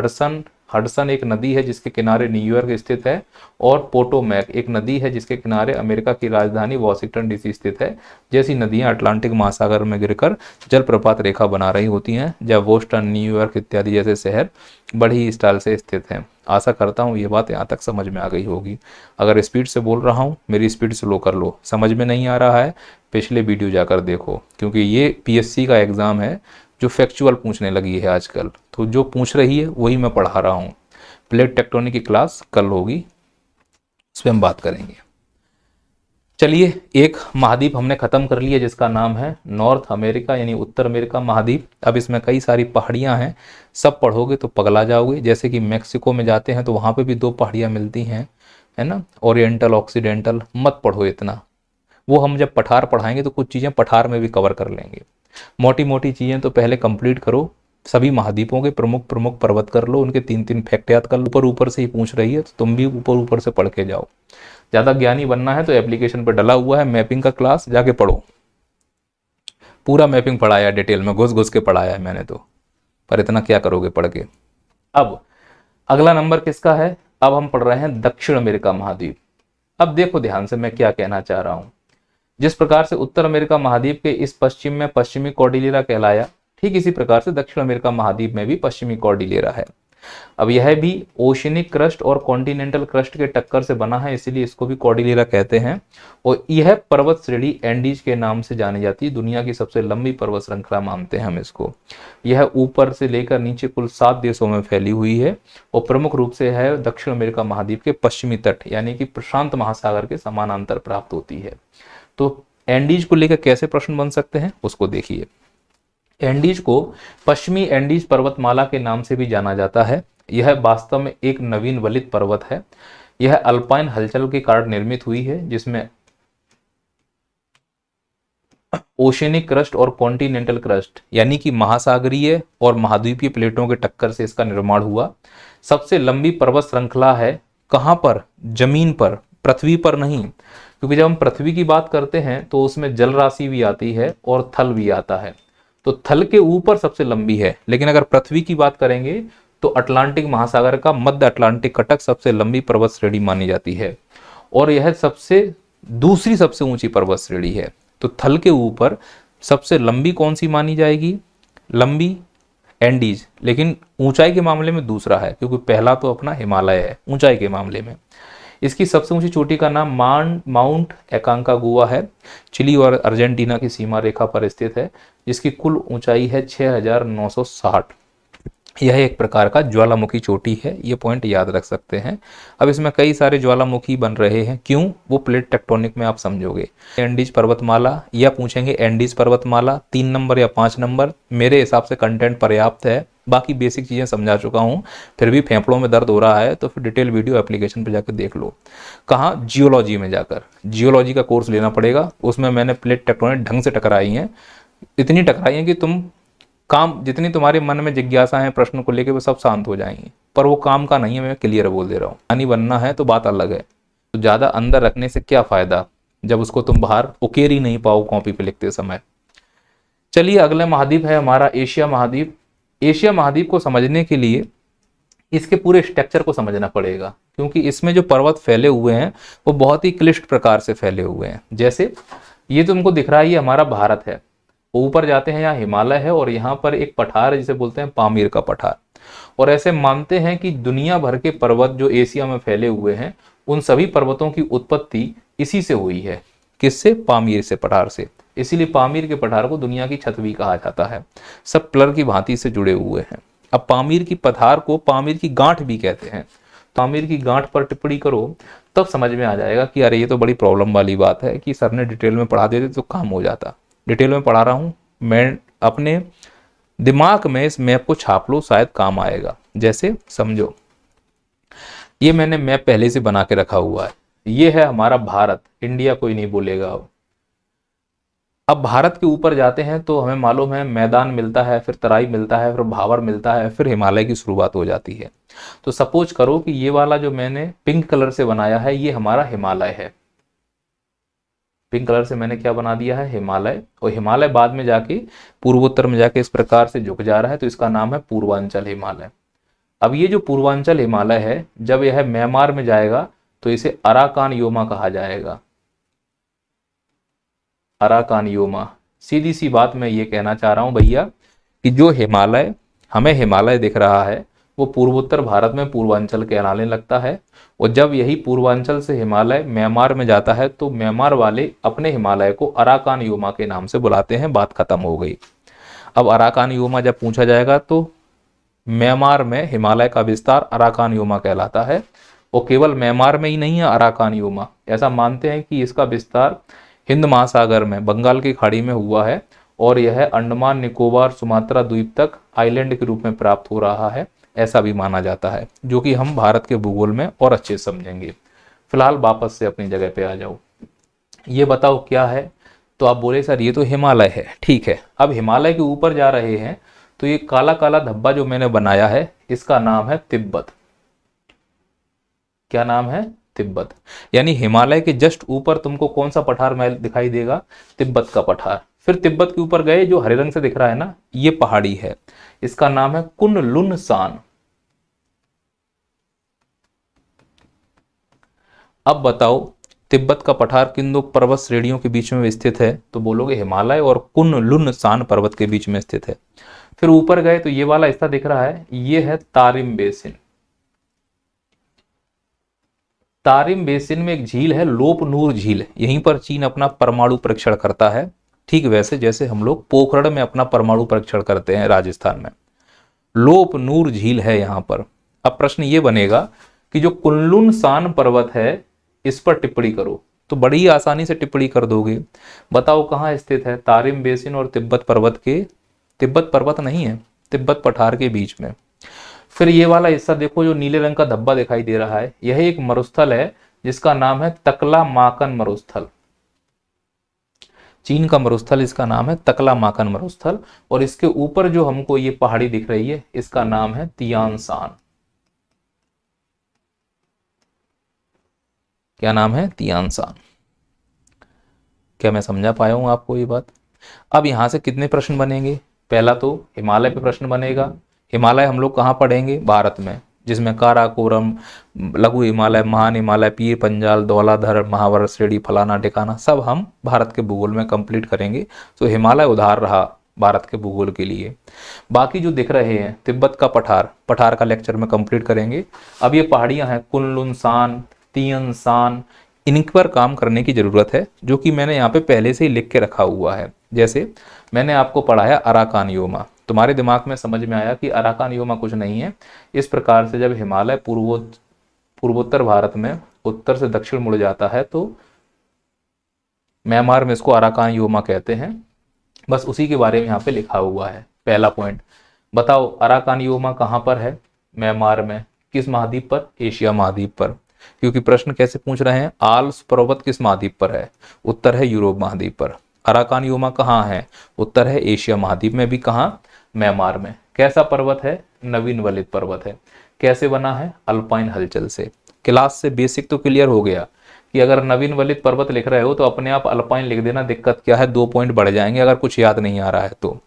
हडसन एक नदी है जिसके किनारे न्यूयॉर्क स्थित है, और पोटोमैक एक नदी है जिसके किनारे अमेरिका की राजधानी वॉशिंगटन डीसी स्थित है। जैसी नदियां अटलांटिक महासागर में गिरकर जलप्रपात रेखा बना रही होती हैं, जब बोस्टन, न्यूयॉर्क इत्यादि जैसे शहर बड़ी स्टाइल से स्थित हैं। आशा करता हूँ ये बात यहाँ तक समझ में आ गई होगी। अगर स्पीड से बोल रहा हूँ, मेरी स्पीड स्लो कर लो। समझ में नहीं आ रहा है, पिछले वीडियो जाकर देखो, क्योंकि ये पीएससी का एग्जाम है जो फैक्चुअल पूछने लगी है आजकल। तो जो पूछ रही है वही मैं पढ़ा रहा हूँ। प्लेट टेक्टोनिक की क्लास कल होगी, इस पर हम बात करेंगे। चलिए, एक महाद्वीप हमने खत्म कर लिया जिसका नाम है नॉर्थ अमेरिका, यानी उत्तर अमेरिका महाद्वीप। अब इसमें कई सारी पहाड़ियां हैं, सब पढ़ोगे तो पगला जाओगे। जैसे कि मैक्सिको में जाते हैं तो वहां पे भी 2 पहाड़ियां मिलती हैं, है ना, ओरिएंटल ऑक्सीडेंटल। मत पढ़ो इतना, वो हम जब पठार पढ़ाएंगे तो कुछ चीजें पठार में भी कवर कर लेंगे। मोटी मोटी चीजें तो पहले कंप्लीट करो। सभी महाद्वीपों के प्रमुख प्रमुख पर्वत कर लो, उनके 3-3 फैक्ट याद कर लो। ऊपर ऊपर से ही पूछ रही है तो तुम भी ऊपर ऊपर से पढ़ के जाओ। ज्यादा ज्ञानी बनना है तो एप्लीकेशन पर डला हुआ है मैपिंग का क्लास, जाके पढ़ो। पूरा मैपिंग पढ़ाया डिटेल में, घुस घुस के पढ़ाया है मैंने तो, पर इतना क्या करोगे पढ़ के। अब अगला नंबर किसका है? अब हम पढ़ रहे हैं दक्षिण अमेरिका महाद्वीप। अब देखो ध्यान से मैं क्या कहना चाह रहा हूं। जिस प्रकार से उत्तर अमेरिका महाद्वीप के इस पश्चिम में पश्चिमी कॉर्डिलेरा कहलाया, ठीक इसी प्रकार से दक्षिण अमेरिका महाद्वीप में भी पश्चिमी कॉर्डिलेरा है। अब यह भी ओशिनिक क्रस्ट और कॉन्टिनेंटल क्रस्ट के टक्कर से बना है, इसीलिए इसको भी कॉर्डिलेरा कहते हैं। और यह पर्वत श्रेणी एंडीज के नाम से जानी जाती है। दुनिया की सबसे लंबी पर्वत श्रृंखला मानते हैं हम इसको। यह ऊपर से लेकर नीचे कुल 7 देशों में फैली हुई है और प्रमुख रूप से है दक्षिण अमेरिका महाद्वीप के पश्चिमी तट, यानी कि प्रशांत महासागर के समानांतर प्राप्त होती है। तो एंडीज को लेकर कैसे प्रश्न बन सकते हैं उसको देखिए। एंडीज को पश्चिमी एंडीज पर्वतमाला के नाम से भी जाना जाता है। यह वास्तव में एक नवीन वलित पर्वत है। यह अल्पाइन हलचल के कारण निर्मित हुई है, जिसमें ओशिनिक क्रस्ट और कॉन्टिनेंटल क्रस्ट यानी कि महासागरीय और महाद्वीपीय प्लेटों के टक्कर से इसका निर्माण हुआ। सबसे लंबी पर्वत श्रृंखला है। कहां पर? जमीन पर, पृथ्वी पर नहीं, क्योंकि जब हम पृथ्वी की बात करते हैं तो उसमें जल राशि भी आती है और थल भी आता है। तो थल के ऊपर सबसे लंबी है, लेकिन अगर पृथ्वी की बात करेंगे तो अटलांटिक महासागर का मध्य अटलांटिक कटक सबसे लंबी पर्वत श्रेणी मानी जाती है और यह दूसरी सबसे ऊंची पर्वत श्रेणी है। तो थल के ऊपर सबसे लंबी कौन सी मानी जाएगी? लंबी एंडीज, लेकिन ऊंचाई के मामले में दूसरा है, क्योंकि पहला तो अपना हिमालय है ऊंचाई के मामले में। इसकी सबसे ऊंची चोटी का नाम माउंट एकांकागुआ है। चिली और अर्जेंटीना की सीमा रेखा पर स्थित है, जिसकी कुल ऊंचाई है 6960। यह एक प्रकार का ज्वालामुखी चोटी है, ये पॉइंट याद रख सकते हैं। अब इसमें कई सारे ज्वालामुखी बन रहे हैं, क्यों? वो प्लेट टेक्टोनिक में आप समझोगे। एंडीज पर्वतमाला या पूछेंगे एंडीज पर्वतमाला 3 नंबर या 5 नंबर, मेरे हिसाब से कंटेंट पर्याप्त है। बाकी बेसिक चीजें समझा चुका हूं, फिर भी फेफड़ों में दर्द हो रहा है तो फिर डिटेल वीडियो एप्लीकेशन पर जाकर देख लो। कहाँ? जियोलॉजी में जाकर जियोलॉजी का कोर्स लेना पड़ेगा। उसमें मैंने प्लेट टेक्टोनिक ढंग से टकराई हैं, इतनी टकराई हैं कि तुम काम, जितनी तुम्हारे मन में जिज्ञासा है प्रश्न को लेकर, वो सब शांत हो जाएंगी। पर वो काम का नहीं है, मैं क्लियर बोल दे रहा हूँ। ज्ञानी बनना है तो बात अलग है। तो ज्यादा अंदर रखने से क्या फायदा जब उसको तुम बाहर उकेर ही नहीं पाओ कॉपी पे लिखते समय। चलिए, अगला महाद्वीप है हमारा एशिया महाद्वीप। एशिया महाद्वीप को समझने के लिए इसके पूरे स्ट्रक्चर को समझना पड़ेगा, क्योंकि इसमें जो पर्वत फैले हुए हैं वो बहुत ही क्लिष्ट प्रकार से फैले हुए हैं। जैसे ये तुमको दिख रहा है, ये हमारा भारत है। ऊपर जाते हैं यहाँ हिमालय है और यहाँ पर एक पठार है जिसे बोलते हैं पामीर का पठार। और ऐसे मानते हैं कि दुनिया भर के पर्वत जो एशिया में फैले हुए हैं, उन सभी पर्वतों की उत्पत्ति इसी से हुई है। किससे? पामीर से, पठार से। इसीलिए पामीर के पठार को दुनिया की छत भी कहा जाता है। सब पिलर की भांति से जुड़े हुए हैं। अब पामीर की पठार को पामीर की गांठ भी कहते हैं। पामीर की गांठ पर टिप्पणी करो तब समझ में आ जाएगा कि अरे ये तो बड़ी प्रॉब्लम वाली बात है, कि सर ने डिटेल में पढ़ा देते तो काम हो जाता। डिटेल में पढ़ा रहा हूं मैं, अपने दिमाग में इस मैप को छाप लो, शायद काम आएगा। जैसे समझो, ये मैंने मैप पहले से बना के रखा हुआ है। ये है हमारा भारत, इंडिया कोई नहीं बोलेगा। अब भारत के ऊपर जाते हैं तो हमें मालूम है मैदान मिलता है, फिर तराई मिलता है, फिर भावर मिलता है, फिर हिमालय की शुरुआत हो जाती है। तो सपोज करो कि ये वाला जो मैंने पिंक कलर से बनाया है ये हमारा हिमालय है। पिंक कलर से मैंने क्या बना दिया है, हिमालय। और हिमालय बाद में जाके पूर्वोत्तर में जाके इस प्रकार से झुक जा रहा है, तो इसका नाम है पूर्वांचल हिमालय। अब ये जो पूर्वांचल हिमालय है जब यह म्यांमार में जाएगा तो इसे अराकान योमा कहा जाएगा। Arakan Yoma. सीधी सी बात मैं ये कहना चाह रहा हूं भैया कि जो हिमालय हमें हिमालय दिख रहा है वो पूर्वोत्तर भारत में पूर्वांचल कहलाने लगता है। और जब यही पूर्वांचल से हिमालय म्यांमार में जाता है तो म्यांमार वाले अपने हिमालय को अराकान योमा के नाम से बुलाते हैं। बात खत्म हो गई। अब अराकान योमा जब पूछा जाएगा तो म्यांमार में हिमालय का विस्तार अराकान योमा कहलाता है। और केवल म्यांमार में ही नहीं है अराकान योमा, ऐसा मानते हैं कि इसका विस्तार हिंद महासागर में बंगाल की खाड़ी में हुआ है और यह अंडमान निकोबार सुमात्रा द्वीप तक आइलैंड के रूप में प्राप्त हो रहा है, ऐसा भी माना जाता है, जो कि हम भारत के भूगोल में और अच्छे से समझेंगे। फिलहाल वापस से अपनी जगह पे आ जाओ। ये बताओ क्या है, तो आप बोले सर ये तो हिमालय है। ठीक है, अब हिमालय के ऊपर जा रहे हैं तो ये काला काला धब्बा जो मैंने बनाया है इसका नाम है तिब्बत। क्या नाम है, तिब्बत। यानी हिमालय के जस्ट ऊपर तुमको कौन सा पठार महल दिखाई देगा, तिब्बत का पठार। फिर तिब्बत के ऊपर गए, जो हरे रंग से दिख रहा है ना ये पहाड़ी है, इसका नाम है कुन लुन सान। अब बताओ तिब्बत का पठार किन दो पर्वत श्रेणियों के बीच में स्थित है, तो बोलोगे हिमालय और कुन लुन सान पर्वत के बीच में स्थित है। फिर ऊपर गए तो ये वाला हिस्सा दिख रहा है, ये है तारिम बेसिन। तारिम बेसिन में एक झील है लोप नूर झील, यहीं पर चीन अपना परमाणु परीक्षण करता है, ठीक वैसे जैसे हम लोग पोखरण में अपना परमाणु परीक्षण करते हैं राजस्थान में। लोप नूर झील है यहां पर। अब प्रश्न ये बनेगा कि जो कुनलुन सान पर्वत है इस पर टिप्पणी करो, तो बड़ी आसानी से टिप्पणी कर दोगे। बताओ कहाँ स्थित है, तारिम बेसिन और तिब्बत पर्वत के, तिब्बत पर्वत नहीं है, तिब्बत पठार के बीच में। फिर ये वाला हिस्सा देखो, जो नीले रंग का धब्बा दिखाई दे रहा है, यह एक मरुस्थल है जिसका नाम है तकला माकन मरुस्थल। चीन का मरुस्थल, इसका नाम है तकला माकन मरुस्थल। और इसके ऊपर जो हमको ये पहाड़ी दिख रही है इसका नाम है तियान सान। क्या नाम है, तियान सान। क्या मैं समझा पाया हूं आपको ये बात। अब यहां से कितने प्रश्न बनेंगे, पहला तो हिमालय पे प्रश्न बनेगा। हिमालय हम लोग कहाँ पढ़ेंगे, भारत में, जिसमें काराकोरम, लघु हिमालय, महान हिमालय, पीर पंजाल, धौलाधर, महाभारत श्रेणी, फलाना ठिकाना, सब हम भारत के भूगोल में कंप्लीट करेंगे। तो हिमालय उधार रहा भारत के भूगोल के लिए। बाकी जो दिख रहे हैं तिब्बत का पठार, पठार का लेक्चर में कंप्लीट करेंगे। अब ये पहाड़ियां हैं कुनलुन सान, तियन सान, इन पर काम करने की जरूरत है, जो कि मैंने यहाँ पे पहले से ही लिख के रखा हुआ है। जैसे मैंने आपको पढ़ाया अराकान योमा, तुम्हारे दिमाग में समझ में आया कि अराकान योमा कुछ नहीं है। इस प्रकार से जब हिमालय पूर्वोत्तर भारत में उत्तर से दक्षिण मुड़ जाता है तो म्यांमार में इसको अराकान योमा कहते हैं। बस उसी के बारे में यहाँ पे लिखा हुआ है। पहला पॉइंट बताओ, अराकान योमा कहाँ पर है, म्यांमार में। किस महाद्वीप पर, एशिया महाद्वीप पर। क्योंकि प्रश्न कैसे पूछ रहे हैं, आल्प्स पर्वत किस महाद्वीप पर है, उत्तर है यूरोप महाद्वीप पर। अराकान योमा कहाँ है, उत्तर है एशिया महाद्वीप में, भी कहाँ, म्यांमार में। कैसा पर्वत है, नवीन वलित पर्वत है। कैसे बना है, अल्पाइन हलचल से। क्लास से बेसिक तो क्लियर हो गया कि अगर नवीन वलित पर्वत लिख रहे हो तो अपने आप अल्पाइन लिख देना, दिक्कत क्या है, 2 पॉइंट बढ़ जाएंगे अगर कुछ याद नहीं आ रहा है तो।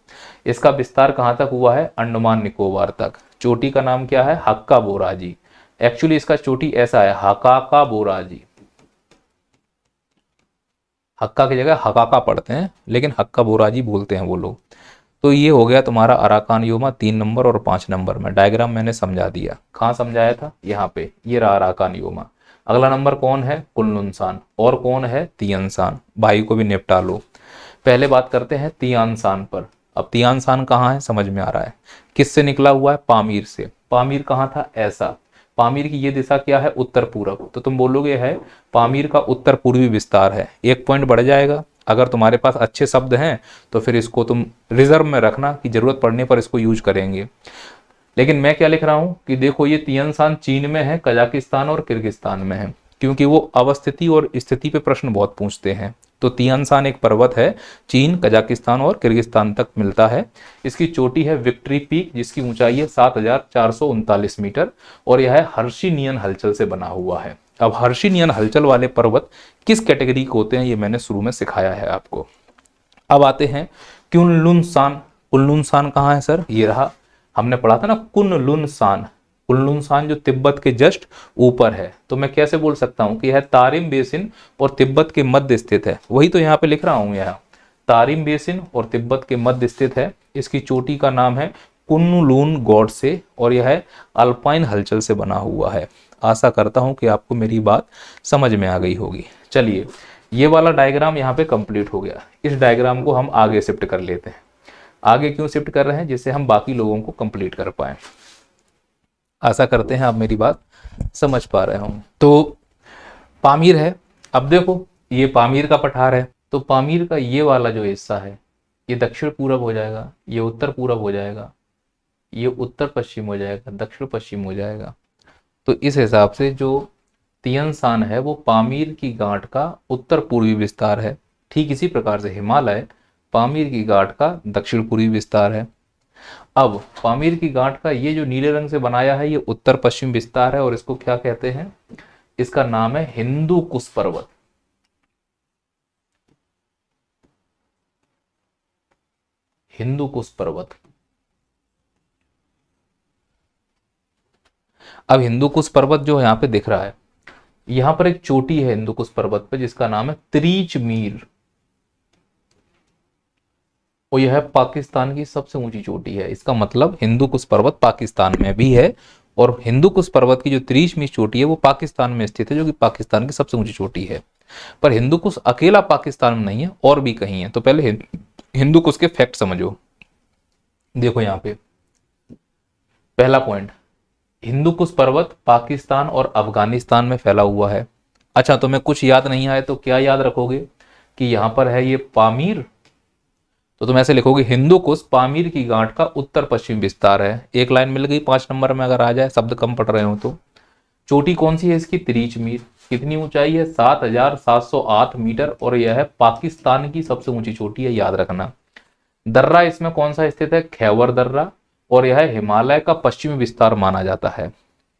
इसका विस्तार कहाँ तक हुआ है, अंडमान निकोबार तक। चोटी का नाम क्या है, हक्का बोराजी। एक्चुअली इसका चोटी ऐसा है, हकाका बोराजी। हक्का की जगह हकाका पढ़ते हैं, लेकिन हक्का बोराजी बोलते हैं वो लोग। तो ये हो गया तुम्हारा अराकान योमा 3 नंबर और 5 नंबर में। डायग्राम मैंने समझा दिया। कहाँ समझाया था, यहाँ पे, ये रहा अराकान योमा। अगला नंबर कौन है, कुनलुन सान, और कौन है, तियन सान। भाई को भी निपटा लो। पहले बात करते हैं तियान सान पर। अब तियान सान कहाँ है, समझ में आ रहा है। किससे निकला हुआ है, पामीर से। पामीर कहाँ था, ऐसा। पामीर की ये दिशा क्या है, उत्तर पूर्व। तो तुम बोलोगे है पामीर का उत्तर पूर्वी विस्तार है। 1 पॉइंट बढ़ जाएगा। अगर तुम्हारे पास अच्छे शब्द हैं तो फिर इसको तुम रिजर्व में रखना कि जरूरत पड़ने पर इसको यूज करेंगे। लेकिन मैं क्या लिख रहा हूं कि देखो ये तियन सान चीन में है, कजाकिस्तान और किर्गिस्तान में है, क्योंकि वो अवस्थिति और स्थिति पे प्रश्न बहुत पूछते हैं। तो तियानसान एक पर्वत है, चीन, कजाकिस्तान और किर्गिस्तान तक मिलता है। इसकी चोटी है विक्ट्री पीक, जिसकी ऊंचाई है 7,439 मीटर, और यह हर्षिनियन हलचल से बना हुआ है। अब हर्षिनियन हलचल वाले पर्वत किस कैटेगरी के होते हैं ये मैंने शुरू में सिखाया है आपको। अब आते हैं कुनलुन कुनलुन कहाँ है सर, ये रहा, हमने पढ़ा था ना कुनलुन कुनलुन जो तिब्बत के जस्ट ऊपर है। तो मैं कैसे बोल सकता हूं कि यह तारिम बेसिन और तिब्बत के मध्य स्थित है, वही तो यहाँ पे लिख रहा हूं, यह तारिम बेसिन और तिब्बत के मध्य स्थित है। इसकी चोटी का नाम है कुनलुन गॉडसे और यह अल्पाइन हलचल से बना हुआ है। आशा करता हूं कि आपको मेरी बात समझ में आ गई होगी। चलिए, ये वाला डायग्राम यहाँ पे कंप्लीट हो गया। इस डायग्राम को हम आगे शिफ्ट कर लेते हैं। आगे क्यों शिफ्ट कर रहे हैं, जिससे हम बाकी लोगों को कंप्लीट कर पाए। आशा करते हैं आप मेरी बात समझ पा रहे होंगे। तो पामीर है, अब देखो ये पामीर का पठार है, तो पामीर का ये वाला जो हिस्सा है ये दक्षिण पूरब हो जाएगा, ये उत्तर पूरब हो जाएगा, ये उत्तर पश्चिम हो जाएगा, दक्षिण पश्चिम हो जाएगा। तो इस हिसाब से जो तियनसान है वो पामीर की गांठ का उत्तर पूर्वी विस्तार है। ठीक इसी प्रकार से हिमालय पामीर की गांठ का दक्षिण पूर्वी विस्तार है। अब पामीर की गांठ का ये जो नीले रंग से बनाया है ये उत्तर पश्चिम विस्तार है, और इसको क्या कहते हैं, इसका नाम है हिंदू कुश पर्वत। हिंदू कुश पर्वत। अब हिंदू कुश पर्वत जो यहाँ पे दिख रहा है, यहां पर एक चोटी है हिंदू कुश पर्वत पे जिसका नाम है त्रिच मीर, और यह पाकिस्तान की सबसे ऊंची चोटी है। इसका मतलब हिंदू कुश पर्वत पाकिस्तान में भी है, और हिंदू कुश पर्वत की जो त्रिच मीर चोटी है वो पाकिस्तान में स्थित है, जो कि पाकिस्तान की सबसे ऊंची चोटी है। पर हिंदू कुश अकेला पाकिस्तान में नहीं है, और भी कहीं है। तो पहले हिंदू कुश के फैक्ट समझो। देखो यहाँ पे पहला पॉइंट, हिंदू कुश पर्वत पाकिस्तान और अफगानिस्तान में फैला हुआ है। अच्छा, तुम्हें कुछ याद नहीं आए तो क्या याद रखोगे कि यहां पर है ये पामीर, तो तुम ऐसे लिखोगे हिंदू कुश पामीर की गांठ का उत्तर पश्चिम विस्तार है। एक लाइन मिल गई 5 नंबर में, अगर आ जाए, शब्द कम पढ़ रहे हो तो। चोटी कौन सी है इसकी, त्रिच मीर। कितनी ऊंचाई है, 7,708 मीटर, और यह है पाकिस्तान की सबसे ऊंची चोटी है, याद रखना। दर्रा इसमें कौन सा स्थित है, खैबर दर्रा, और यह हिमालय का पश्चिमी विस्तार माना जाता है।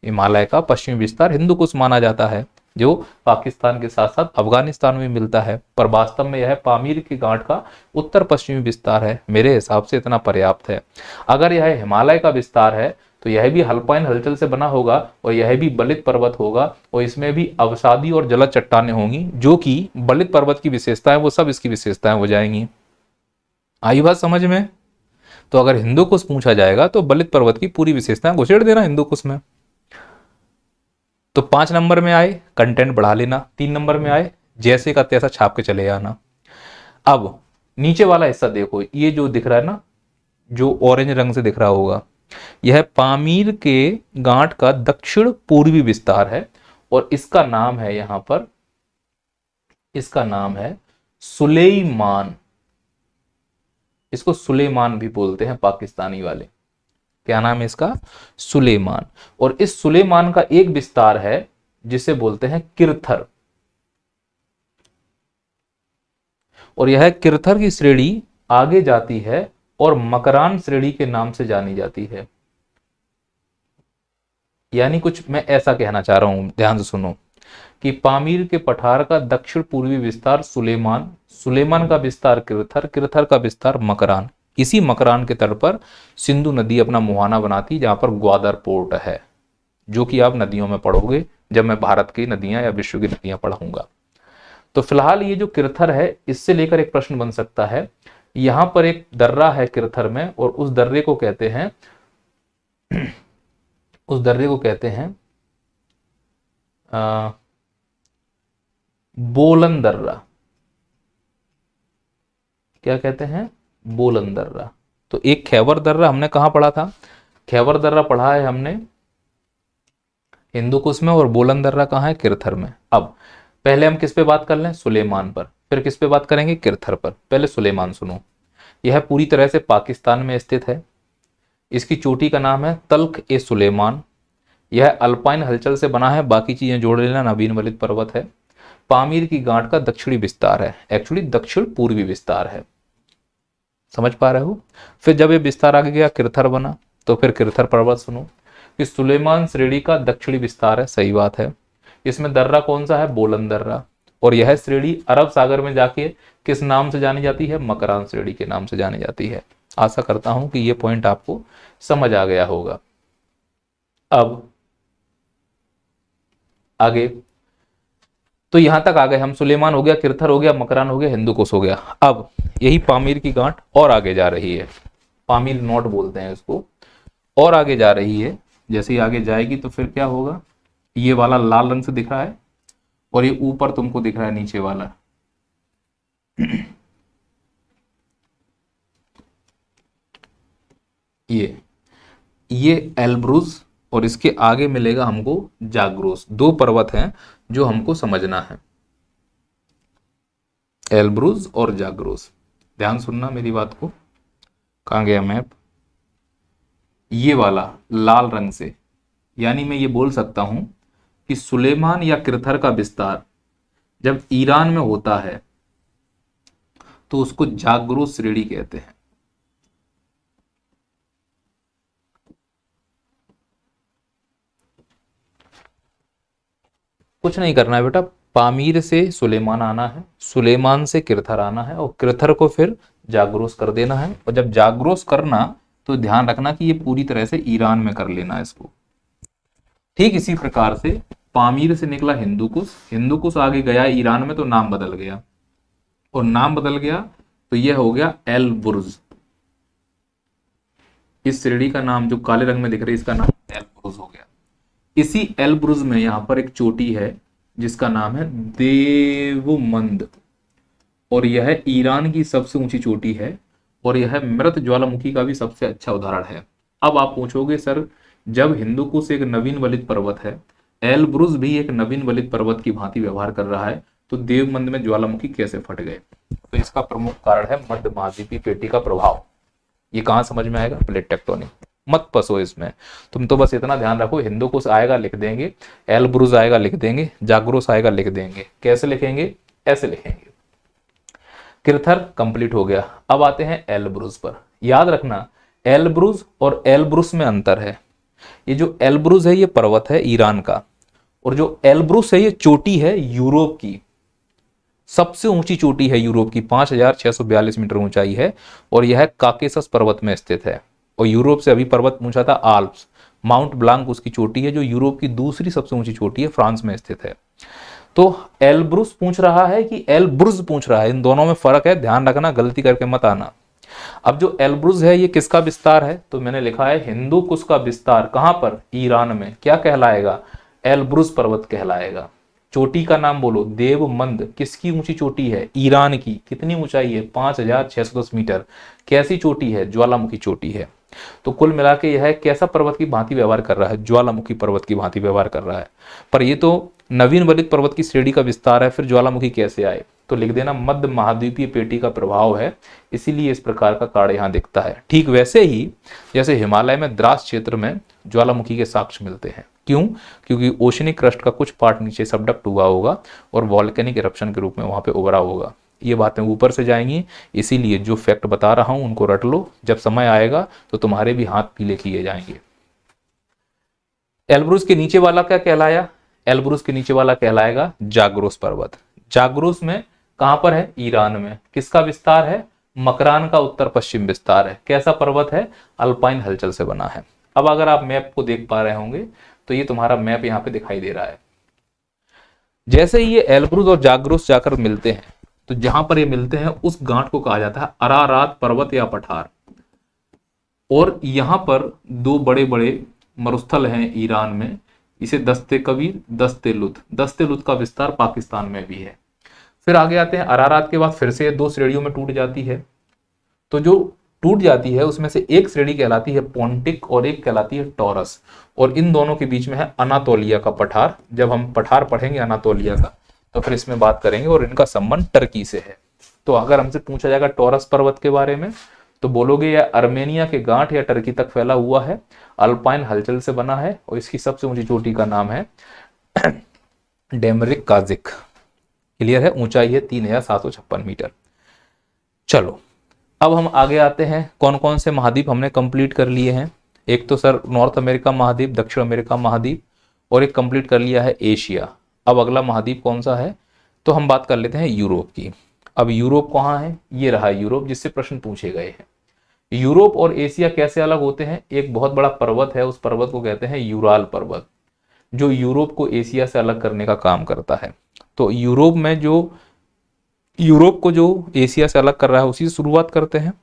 हिमालय का पश्चिमी विस्तार हिंदू कुश माना जाता है, जो पाकिस्तान के साथ साथ अफगानिस्तान में मिलता है, पर वास्तव में यह पामीर की गांठ का उत्तर पश्चिमी विस्तार है। मेरे हिसाब से इतना पर्याप्त है। अगर यह हिमालय का विस्तार है तो यह भी अल्पाइन हलचल से बना होगा, और यह भी बलित पर्वत होगा, और इसमें भी अवसादी और जलद चट्टानें होंगी, जो कि बलित पर्वत की विशेषताएं वो सब इसकी विशेषताएं हो जाएंगी। आई बात समझ में? तो अगर हिंदू कुश पूछा जाएगा तो बलित पर्वत की पूरी विशेषताएं घुसेड़ देना हिंदू कुश में। तो 5 नंबर में आए, कंटेंट बढ़ा लेना। 3 नंबर में आए, जैसे का तैसा छाप के चले आना। अब नीचे वाला हिस्सा देखो, ये जो दिख रहा है ना, जो ऑरेंज रंग से दिख रहा होगा, यह पामीर के गांठ का दक्षिण पूर्वी विस्तार है, और इसका नाम है यहां पर, इसका नाम है सुलेमान। इसको सुलेमान भी बोलते हैं पाकिस्तानी वाले। क्या नाम है इसका, सुलेमान। और इस सुलेमान का एक विस्तार है जिसे बोलते हैं किरथर, और यह किरथर की श्रेणी आगे जाती है और मकरान श्रेणी के नाम से जानी जाती है। यानी कुछ मैं ऐसा कहना चाह रहा हूं, ध्यान से सुनो, कि पामीर के पठार का दक्षिण पूर्वी विस्तार सुलेमान, सुलेमान का विस्तार किरथर, किरथर का विस्तार मकरान। इसी मकरान के तट पर सिंधु नदी अपना मुहाना बनाती, जहां पर ग्वादर पोर्ट है, जो कि आप नदियों में पढ़ोगे जब मैं भारत की नदियां या विश्व की नदियां पढ़ाऊंगा। तो फिलहाल ये जो किरथर है, इससे लेकर एक प्रश्न बन सकता है। यहां पर एक दर्रा है किरथर में, और उस दर्रे को कहते हैं उस दर्रे को कहते हैं बोलन दर्रा। क्या कहते हैं, बोलन दर्रा। तो एक खैबर दर्रा हमने कहां पढ़ा था, खैबर दर्रा पढ़ा है हमने हिंदू कुश में, और बोलन दर्रा कहां है, किरथर में। अब पहले हम किस पे बात कर लें, सुलेमान पर, फिर किस पे बात करेंगे, किरथर पर। पहले सुलेमान सुनो। यह पूरी तरह से पाकिस्तान में स्थित है। इसकी चोटी का नाम है तल्ख ए सुलेमान। यह अल्पाइन हलचल से बना है, बाकी चीजें जोड़ लेना, नवीन वलित पर्वत है। पामीर की गांठ का दक्षिणी विस्तार है, एक्चुअली दक्षिण पूर्वी विस्तार है। समझ पा रहे हो? फिर जब ये विस्तार आगे गया किरथर बना, तो फिर किरथर पर्वत सुनो कि सुलेमान श्रेणी का दक्षिणी विस्तार है, सही बात है। इसमें दर्रा कौन सा है? बोलन दर्रा। और यह श्रेणी अरब सागर में जाके किस नाम से जानी जाती है? मकरान श्रेणी के नाम से जानी जाती है। आशा करता हूं कि यह पॉइंट आपको समझ आ गया होगा। अब आगे तो यहां तक आ गए हम, सुलेमान हो गया, किरथर हो गया, मकरान हो गया, हिंदुकुश हो गया। अब यही पामीर की गांठ और आगे जा रही है, पामीर नोट बोलते हैं इसको, और आगे जा रही है। जैसे ही आगे जाएगी तो फिर क्या होगा? ये वाला लाल रंग से दिख रहा है और ये ऊपर तुमको दिख रहा है नीचे वाला, ये एल्ब्रुज, और इसके आगे मिलेगा हमको जाग्रोस। दो पर्वत हैं जो हमको समझना है, एल्ब्रुज और जाग्रोस। ध्यान सुनना मेरी बात को। कहां गया मैप? ये वाला लाल रंग से, यानी मैं ये बोल सकता हूं कि सुलेमान या किरथर का विस्तार जब ईरान में होता है तो उसको जाग्रोस श्रेणी कहते हैं। कुछ नहीं करना है बेटा, पामीर से सुलेमान आना है, सुलेमान से किरथर आना है, और किरथर को फिर जाग्रोस कर देना है। और जब जाग्रोस करना तो ध्यान रखना कि ये पूरी तरह से ईरान में कर लेना है इसको। ठीक इसी प्रकार से पामीर से निकला हिंदुकुश, हिंदुकुश आगे गया ईरान में तो नाम बदल गया, और नाम बदल गया तो यह हो गया एल्ब्रुज। इस श्रेणी का नाम जो काले रंग में दिख रही है इसका नाम एल्ब्रुज हो गया। इसी एल्ब्रुज में यहां पर एक चोटी है जिसका नाम है देवमंद, और यह ईरान की सबसे ऊंची चोटी है, और यह मृत ज्वालामुखी का भी सबसे अच्छा उदाहरण है। अब आप पूछोगे सर, जब हिंदुकुश एक नवीन वलित पर्वत है, एल्ब्रुज भी एक नवीन वलित पर्वत की भांति व्यवहार कर रहा है, तो देवमंद में ज्वालामुखी कैसे फट गए? तो इसका प्रमुख कारण है मध्य महाद्वीपीय पेटी का प्रभाव। ये कहां समझ में आएगा? Plate tectonic. मत फंसो इसमें, तुम तो बस इतना ध्यान रखो, हिंदुकुश आएगा लिख देंगे, एल्ब्रुज आएगा लिख देंगे, जाग्रोस आएगा लिख देंगे। कैसे लिखेंगे? ऐसे लिखेंगे। किरथर कंप्लीट हो गया। अब आते हैं एल्ब्रुज पर। याद रखना, एल्ब्रुज और एल्ब्रुस में अंतर है। ये जो एल्ब्रुज है ये पर्वत है ईरान का, और जो एल्ब्रुस है ये चोटी है यूरोप की, सबसे ऊंची चोटी है यूरोप की, 5642 मीटर ऊंचाई है, और यह काकेसस पर्वत में स्थित है। और यूरोप से अभी पर्वत पूछा था आल्प्स, माउंट ब्लांक उसकी चोटी है, जो यूरोप की दूसरी सबसे ऊंची चोटी है, फ्रांस में स्थित है। तो एल्ब्रुस पूछ रहा है कि एल्ब्रुज पूछ रहा है, इन दोनों में फर्क है, ध्यान रखना, गलती करके मत आना। अब जो एल्ब्रुज है ये किसका विस्तार है? तो मैंने लिखा है हिंदुकुश का विस्तार। कहां पर? ईरान में। क्या कहलाएगा? एल्ब्रुज पर्वत कहलाएगा। चोटी का नाम बोलो, देवमंद। किसकी ऊंची चोटी है? ईरान की। कितनी ऊंचाई है? 5610 मीटर। कैसी चोटी है? ज्वालामुखी चोटी है। तो कुल मिला के यह कैसा पर्वत की भांति व्यवहार कर रहा है? ज्वालामुखी पर्वत की भांति व्यवहार कर रहा है। पर ये तो नवीन वलित पर्वत की श्रेणी का विस्तार है, फिर ज्वालामुखी कैसे आए? तो लिख देना मध्य महाद्वीपीय पेटी का प्रभाव है, इसीलिए इस प्रकार का कार्ड यहां दिखता है। ठीक वैसे ही जैसे हिमालय में द्रास क्षेत्र में ज्वालामुखी के साक्ष्य मिलते हैं। क्यों? क्योंकि ओशनिक क्रस्ट का कुछ पार्ट नीचे सबडक्ट हुआ होगा और वॉल्केनिक इरप्शन के रूप में वहां पे उभरा होगा। ये बातें ऊपर से जाएंगी, इसीलिए जो फैक्ट बता रहा हूं उनको रट लो, जब समय आएगा तो तुम्हारे भी हाथ पीले किए जाएंगे। एल्ब्रुज के नीचे वाला क्या कहलाया? एल्ब्रुज के नीचे वाला कहलाएगा जाग्रोस पर्वत। जाग्रोस में कहां पर है? ईरान में। किसका विस्तार है? मकरान का उत्तर पश्चिम विस्तार है। कैसा पर्वत है? अल्पाइन हलचल से बना है। अब अगर आप मैप को देख पा रहे होंगे तो ये तुम्हारा मैप यहां पे दिखाई दे रहा है। जैसे ही ये एल्ब्रुज और जाग्रोस जाकर मिलते हैं, तो जहां पर ये मिलते हैं उस गांठ को कहा जाता है अरारात पर्वत या पठार। और यहां पर दो बड़े बड़े मरुस्थल हैं ईरान में, इसे दस्ते कबीर, दस्ते लुत। दस्ते लुत का विस्तार पाकिस्तान में भी है। फिर आगे आते हैं, अरारात के बाद फिर से दो श्रेणियों में टूट जाती है। तो जो टूट जाती है उसमें से एक श्रेणी कहलाती है पोंटिक और एक कहलाती है टॉरस, और इन दोनों के बीच में है अनातोलिया का पठार। जब हम पठार पढ़ेंगे अनातोलिया का तो फिर इसमें बात करेंगे, और इनका संबंध टर्की से है। तो अगर हमसे पूछा जाएगा टॉरस पर्वत के बारे में तो बोलोगे यह अर्मेनिया के गांठ या टर्की तक फैला हुआ है, अल्पाइन हलचल से बना है, और इसकी सबसे ऊंची चोटी का नाम है डेमरिक काजिक। क्लियर है, ऊंचाई है 3756 मीटर। चलो अब हम आगे आते हैं, कौन कौन से महाद्वीप हमने कंप्लीट कर लिए हैं। एक तो सर नॉर्थ अमेरिका महाद्वीप, दक्षिण अमेरिका महाद्वीप, और एक कंप्लीट कर लिया है एशिया। अब अगला महाद्वीप कौन सा है, तो हम बात कर लेते हैं यूरोप की। अब यूरोप कहाँ है, ये रहा यूरोप, जिससे प्रश्न पूछे गए हैं। यूरोप और एशिया कैसे अलग होते हैं, एक बहुत बड़ा पर्वत है, उस पर्वत को कहते हैं यूराल पर्वत, जो यूरोप को एशिया से अलग करने का काम करता है। तो यूरोप में जो यूरोप को जो एशिया से अलग कर रहा है उसी से शुरुआत करते हैं।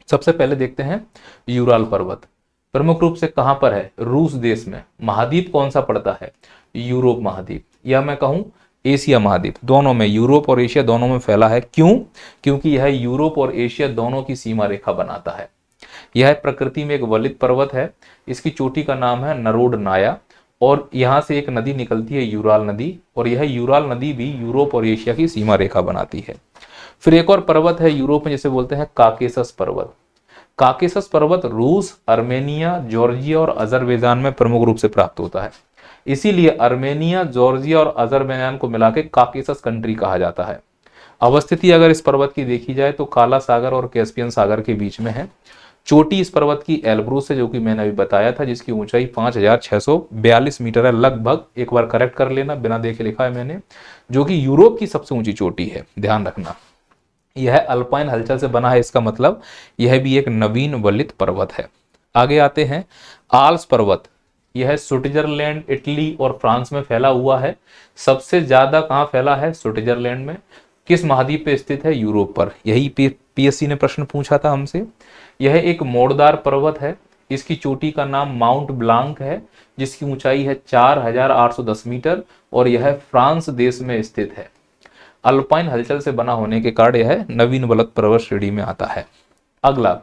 सबसे पहले देखते हैं यूराल पर्वत प्रमुख रूप से कहां पर है, रूस देश में। महाद्वीप कौन सा पड़ता है, यूरोप महाद्वीप, या मैं कहूं एशिया महाद्वीप, दोनों में, यूरोप और एशिया दोनों में फैला है। क्यों, क्योंकि यह यूरोप और एशिया दोनों की सीमा रेखा बनाता है। यह प्रकृति में एक वलित पर्वत है, इसकी चोटी का नाम है नरोड नाया, और यहां से एक नदी निकलती है यूराल नदी, और यह यूराल नदी भी यूरोप और एशिया की सीमा रेखा बनाती है। फिर एक और पर्वत है यूरोप में, जिसे बोलते हैं काकेसस पर्वत। काकेसस पर्वत रूस, अर्मेनिया, जॉर्जिया और अजरबैजान में प्रमुख रूप से प्राप्त होता है। इसीलिए अर्मेनिया, जॉर्जिया और अजरबैजान को मिलाकर काकेसस कंट्री कहा जाता है। अवस्थिति अगर इस पर्वत की देखी जाए तो काला सागर और कैस्पियन सागर के बीच में है। चोटी इस पर्वत की एल्ब्रूस है, जो कि मैंने अभी बताया था, जिसकी ऊंचाई 5642 मीटर है लगभग, एक बार करेक्ट कर लेना, बिना देखे लिखा है मैंने, जो कि यूरोप की सबसे ऊंची चोटी है, ध्यान रखना। यह अल्पाइन हलचल से बना है, इसका मतलब यह भी एक नवीन वलित पर्वत है। आगे आते हैं आल्स पर्वत। यह स्विट्जरलैंड, इटली और फ्रांस में फैला हुआ है। सबसे ज्यादा कहां फैला है, स्विट्जरलैंड में। किस महाद्वीप पे स्थित है, यूरोप पर। यही पीएससी ने प्रश्न पूछा था हमसे। यह एक मोड़दार पर्वत है, इसकी चोटी का नाम माउंट ब्लांक है, जिसकी ऊंचाई है 4810 मीटर, और यह फ्रांस देश में स्थित है। अल्पाइन हलचल से बना होने के कारण यह नवीन वलित पर्वत श्रेणी में आता है। अगला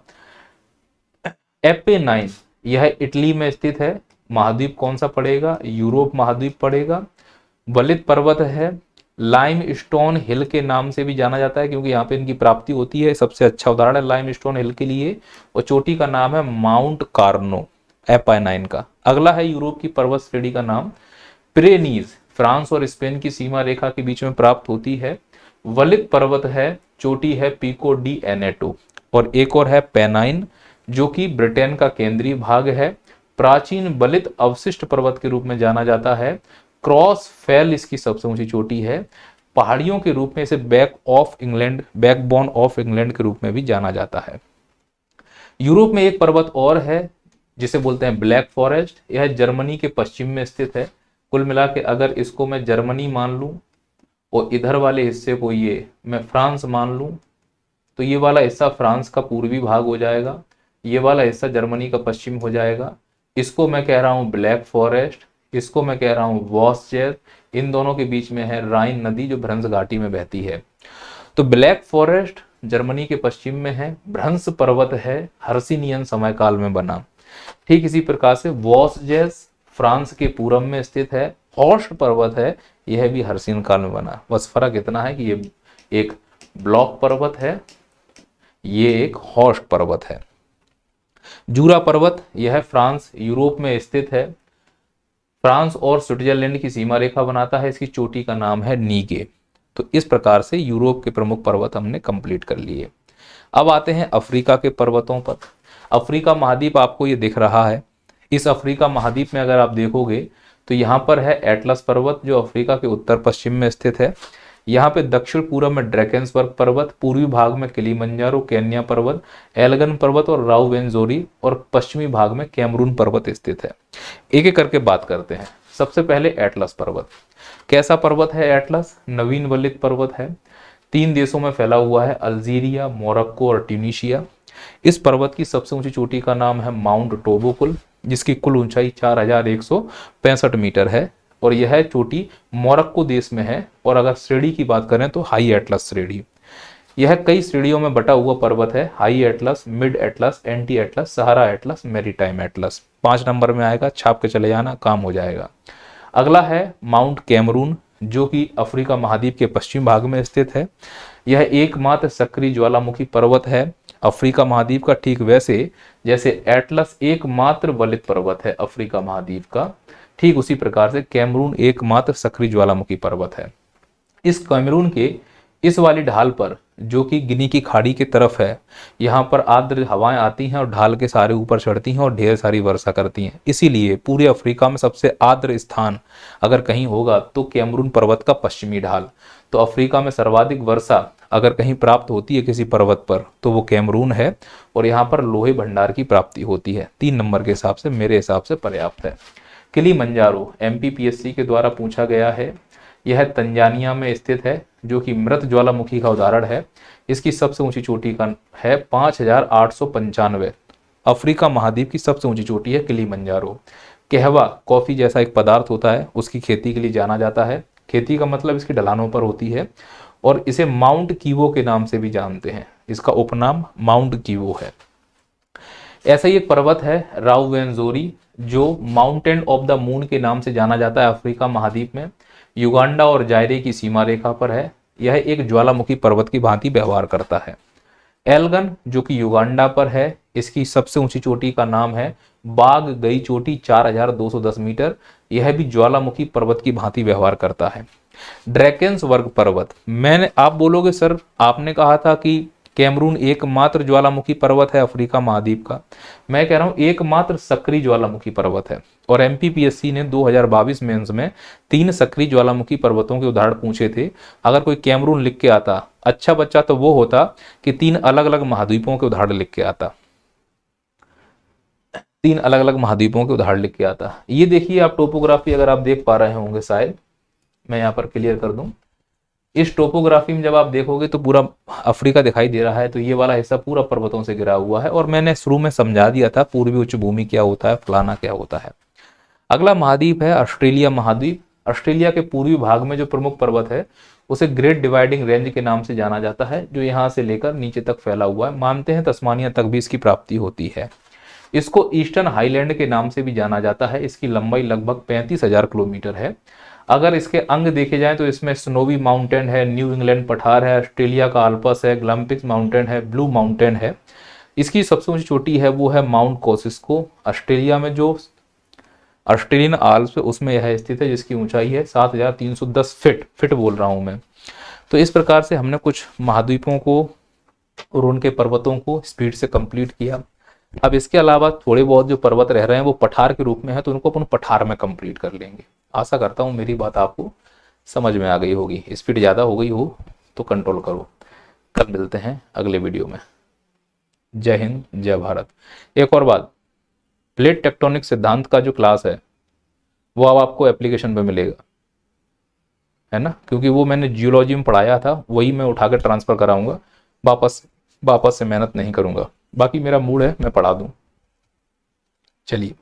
एपेनाइन, यह इटली में स्थित है। महाद्वीप कौन सा पड़ेगा, यूरोप महाद्वीप पड़ेगा। वलित पर्वत है, लाइम स्टोन हिल के नाम से भी जाना जाता है, क्योंकि यहाँ पे इनकी प्राप्ति होती है। सबसे अच्छा उदाहरण है लाइम स्टोन हिल के लिए, और चोटी का नाम है माउंट कार्नो, एपेनाइन का। अगला है यूरोप की पर्वत श्रेणी का नाम पिरेनीज, फ्रांस और स्पेन की सीमा रेखा के बीच में प्राप्त होती है। वलित पर्वत है, चोटी है पिको डी एनेटो, और एक और है पेनाइन, जो कि ब्रिटेन का केंद्रीय भाग है। प्राचीन वलित अवशिष्ट पर्वत के रूप में जाना जाता है। क्रॉस फेल इसकी सबसे ऊंची चोटी है। पहाड़ियों के रूप में इसे बैकबोन ऑफ इंग्लैंड के रूप में भी जाना जाता है। यूरोप में एक पर्वत और है, जिसे बोलते हैं ब्लैक फॉरेस्ट। यह जर्मनी के पश्चिम में स्थित है। कुल मिला के अगर इसको मैं जर्मनी मान लूं और इधर वाले हिस्से को ये मैं फ्रांस मान लूं, तो ये वाला हिस्सा फ्रांस का पूर्वी भाग हो जाएगा, ये वाला हिस्सा जर्मनी का पश्चिम हो जाएगा। इसको मैं कह रहा हूं ब्लैक फॉरेस्ट, इसको मैं कह रहा हूं वॉसजेर। इन दोनों के बीच में है राइन नदी, जो भ्रंश घाटी में बहती है। तो ब्लैक फॉरेस्ट जर्मनी के पश्चिम में है, भ्रंश पर्वत है हर्सिनियन समय काल में बना। ठीक इसी प्रकार से वॉसजेस फ्रांस के पूरब में स्थित है। हॉर्स्ट पर्वत है, यह भी हर्सिन काल में बना। बस फर्क इतना है कि ये एक ब्लॉक पर्वत है, ये एक हॉर्स्ट पर्वत है। जूरा पर्वत, यह फ्रांस यूरोप में स्थित है। फ्रांस और स्विट्जरलैंड की सीमा रेखा बनाता है। इसकी चोटी का नाम है नीगे। तो इस प्रकार से यूरोप के प्रमुख पर्वत हमने कंप्लीट कर लिए। अब आते हैं अफ्रीका के पर्वतों पर। अफ्रीका महाद्वीप आपको ये दिख रहा है। इस अफ्रीका महाद्वीप में अगर आप देखोगे तो यहाँ पर है एटलस पर्वत, जो अफ्रीका के उत्तर पश्चिम में स्थित है। यहाँ पे दक्षिण पूर्व में ड्रैकेंसबर्ग पर्वत, पूर्वी भाग में किलिमंजारो केन्या पर्वत, एल्गन पर्वत और राउवेंजोरी, और पश्चिमी भाग में कैमरून पर्वत स्थित है। एक एक करके बात करते हैं। सबसे पहले एटलस पर्वत। कैसा पर्वत है एटलस, नवीन वलित पर्वत है। 3 देशों में फैला हुआ है, अल्जीरिया, मोरक्को और ट्यूनीशिया। इस पर्वत की सबसे ऊंची चोटी का नाम है माउंट टोबोकुल, जिसकी कुल ऊंचाई 4165 मीटर है, और यह चोटी मोरक्को देश में है। और अगर श्रेणी की बात करें तो हाई एटलस श्रेणी। यह कई श्रेणियों में बटा हुआ पर्वत है, high Atlas, mid Atlas, anti Atlas, Sahara Atlas, maritime Atlas. 5 number में आएगा, छाप के चले जाना, काम हो जाएगा। अगला है माउंट कैमरून, जो कि अफ्रीका महाद्वीप के पश्चिम भाग में स्थित है। यह एकमात्र सक्रिय ज्वालामुखी पर्वत है अफ्रीका महाद्वीप का, ठीक वैसे जैसे एटलस एकमात्र वलित पर्वत है अफ्रीका महाद्वीप का, ठीक उसी प्रकार से कैमरून एकमात्र सक्रिय ज्वालामुखी पर्वत है। इस कैमरून के इस वाली ढाल पर, जो कि गिनी की खाड़ी की तरफ है, यहाँ पर आर्द्र हवाएं आती हैं और ढाल के सारे ऊपर चढ़ती हैं और ढेर सारी वर्षा करती हैं। इसीलिए पूरे अफ्रीका में सबसे आर्द्र स्थान अगर कहीं होगा तो कैमरून पर्वत का पश्चिमी ढाल। तो अफ्रीका में सर्वाधिक वर्षा अगर कहीं प्राप्त होती है किसी पर्वत पर तो वो कैमरून है, और यहाँ पर लोहे भंडार की प्राप्ति होती है। 3 नंबर के हिसाब से मेरे हिसाब से पर्याप्त है। किलिमंजारो MPPSC के द्वारा पूछा गया है। यह तंजानिया में स्थित है, जो कि मृत ज्वालामुखी का उदाहरण है। इसकी सबसे ऊंची चोटी का है 5895। अफ्रीका महाद्वीप की सबसे ऊंची चोटी है किलिमंजारो। कहवा कॉफी जैसा एक पदार्थ होता है, उसकी खेती के लिए जाना जाता है। खेती का मतलब इसकी ढलानों पर होती है, और इसे माउंट कीवो के नाम से भी जानते हैं। इसका उपनाम माउंट कीवो है। ऐसा ही एक पर्वत है राउवेंजोरी, जो माउंटेन ऑफ द मून के नाम से जाना जाता है। अफ्रीका महाद्वीप में युगांडा और जायरे की सीमा रेखा पर है। यह एक ज्वालामुखी पर्वत की भांति व्यवहार करता है। एल्गन, जो कि युगांडा पर है, इसकी सबसे ऊंची चोटी का नाम है बाग गई चोटी 4210 मीटर। यह भी ज्वालामुखी पर्वत की भांति व्यवहार करता है। ड्रैकेंसवर्ग पर्वत, आप बोलोगे सर आपने कहा था कि कैमरून एकमात्र ज्वालामुखी पर्वत है अफ्रीका महाद्वीप का। मैं कह रहा हूं एकमात्र सक्रिय ज्वालामुखी पर्वत है, और MPPSC ने 2022 मेंस में 3 सक्रिय ज्वालामुखी पर्वतों के उदाहरण पूछे थे। अगर कोई कैमरून लिख के आता, अच्छा बच्चा तो वो होता कि 3 अलग अलग महाद्वीपों के उदाहरण लिख के आता। 3 अलग अलग महाद्वीपों के उदाहरण लिख के आता। ये देखिए आप टोपोग्राफी, अगर आप देख पा रहे होंगे, शायद मैं यहाँ पर क्लियर कर दूं। इस टोपोग्राफी में जब आप देखोगे तो पूरा अफ्रीका दिखाई दे रहा है। तो ये वाला हिस्सा पूरा पर्वतों से घिरा हुआ है, और मैंने शुरू में समझा दिया था पूर्वी उच्च भूमि क्या होता है, फलाना क्या होता है। अगला महाद्वीप है ऑस्ट्रेलिया महाद्वीप। ऑस्ट्रेलिया के पूर्वी भाग में जो प्रमुख पर्वत है उसे ग्रेट डिवाइडिंग रेंज के नाम से जाना जाता है, जो यहाँ से लेकर नीचे तक फैला हुआ है। मानते हैं तस्मानिया तक भी इसकी प्राप्ति होती है। इसको ईस्टर्न हाईलैंड के नाम से भी जाना जाता है। इसकी लंबाई लगभग 35,000 किलोमीटर है। अगर इसके अंग देखे जाएं तो इसमें स्नोवी माउंटेन है, न्यू इंग्लैंड पठार है, ऑस्ट्रेलिया का आल्पस है, ग्लम्पिक्स माउंटेन है, ब्लू माउंटेन है। इसकी सबसे ऊंची चोटी है वो है माउंट कोसिस्को। ऑस्ट्रेलिया में जो ऑस्ट्रेलियन आल्प्स उसमें यह स्थित है, जिसकी ऊंचाई है 7310 फीट बोल रहा हूं मैं। तो इस प्रकार से हमने कुछ महाद्वीपों को और उनके पर्वतों को स्पीड से कंप्लीट किया। अब इसके अलावा थोड़े बहुत जो पर्वत रह रहे हैं वो पठार के रूप में है, तो उनको अपन पठार में कंप्लीट कर लेंगे। आशा करता हूं मेरी बात आपको समझ में आ गई होगी। स्पीड ज़्यादा हो गई हो तो कंट्रोल करो। कल मिलते हैं अगले वीडियो में। जय हिंद, जय भारत। एक और बात, प्लेट टेक्टोनिक सिद्धांत का जो क्लास है वो अब आपको एप्लीकेशन पे मिलेगा, है ना, क्योंकि वो मैंने जियोलॉजी में पढ़ाया था, वही मैं उठा कर ट्रांसफर कराऊंगा। वापस से मेहनत नहीं करूंगा। बाकी मेरा मूड है मैं पढ़ा दूं। चलिए।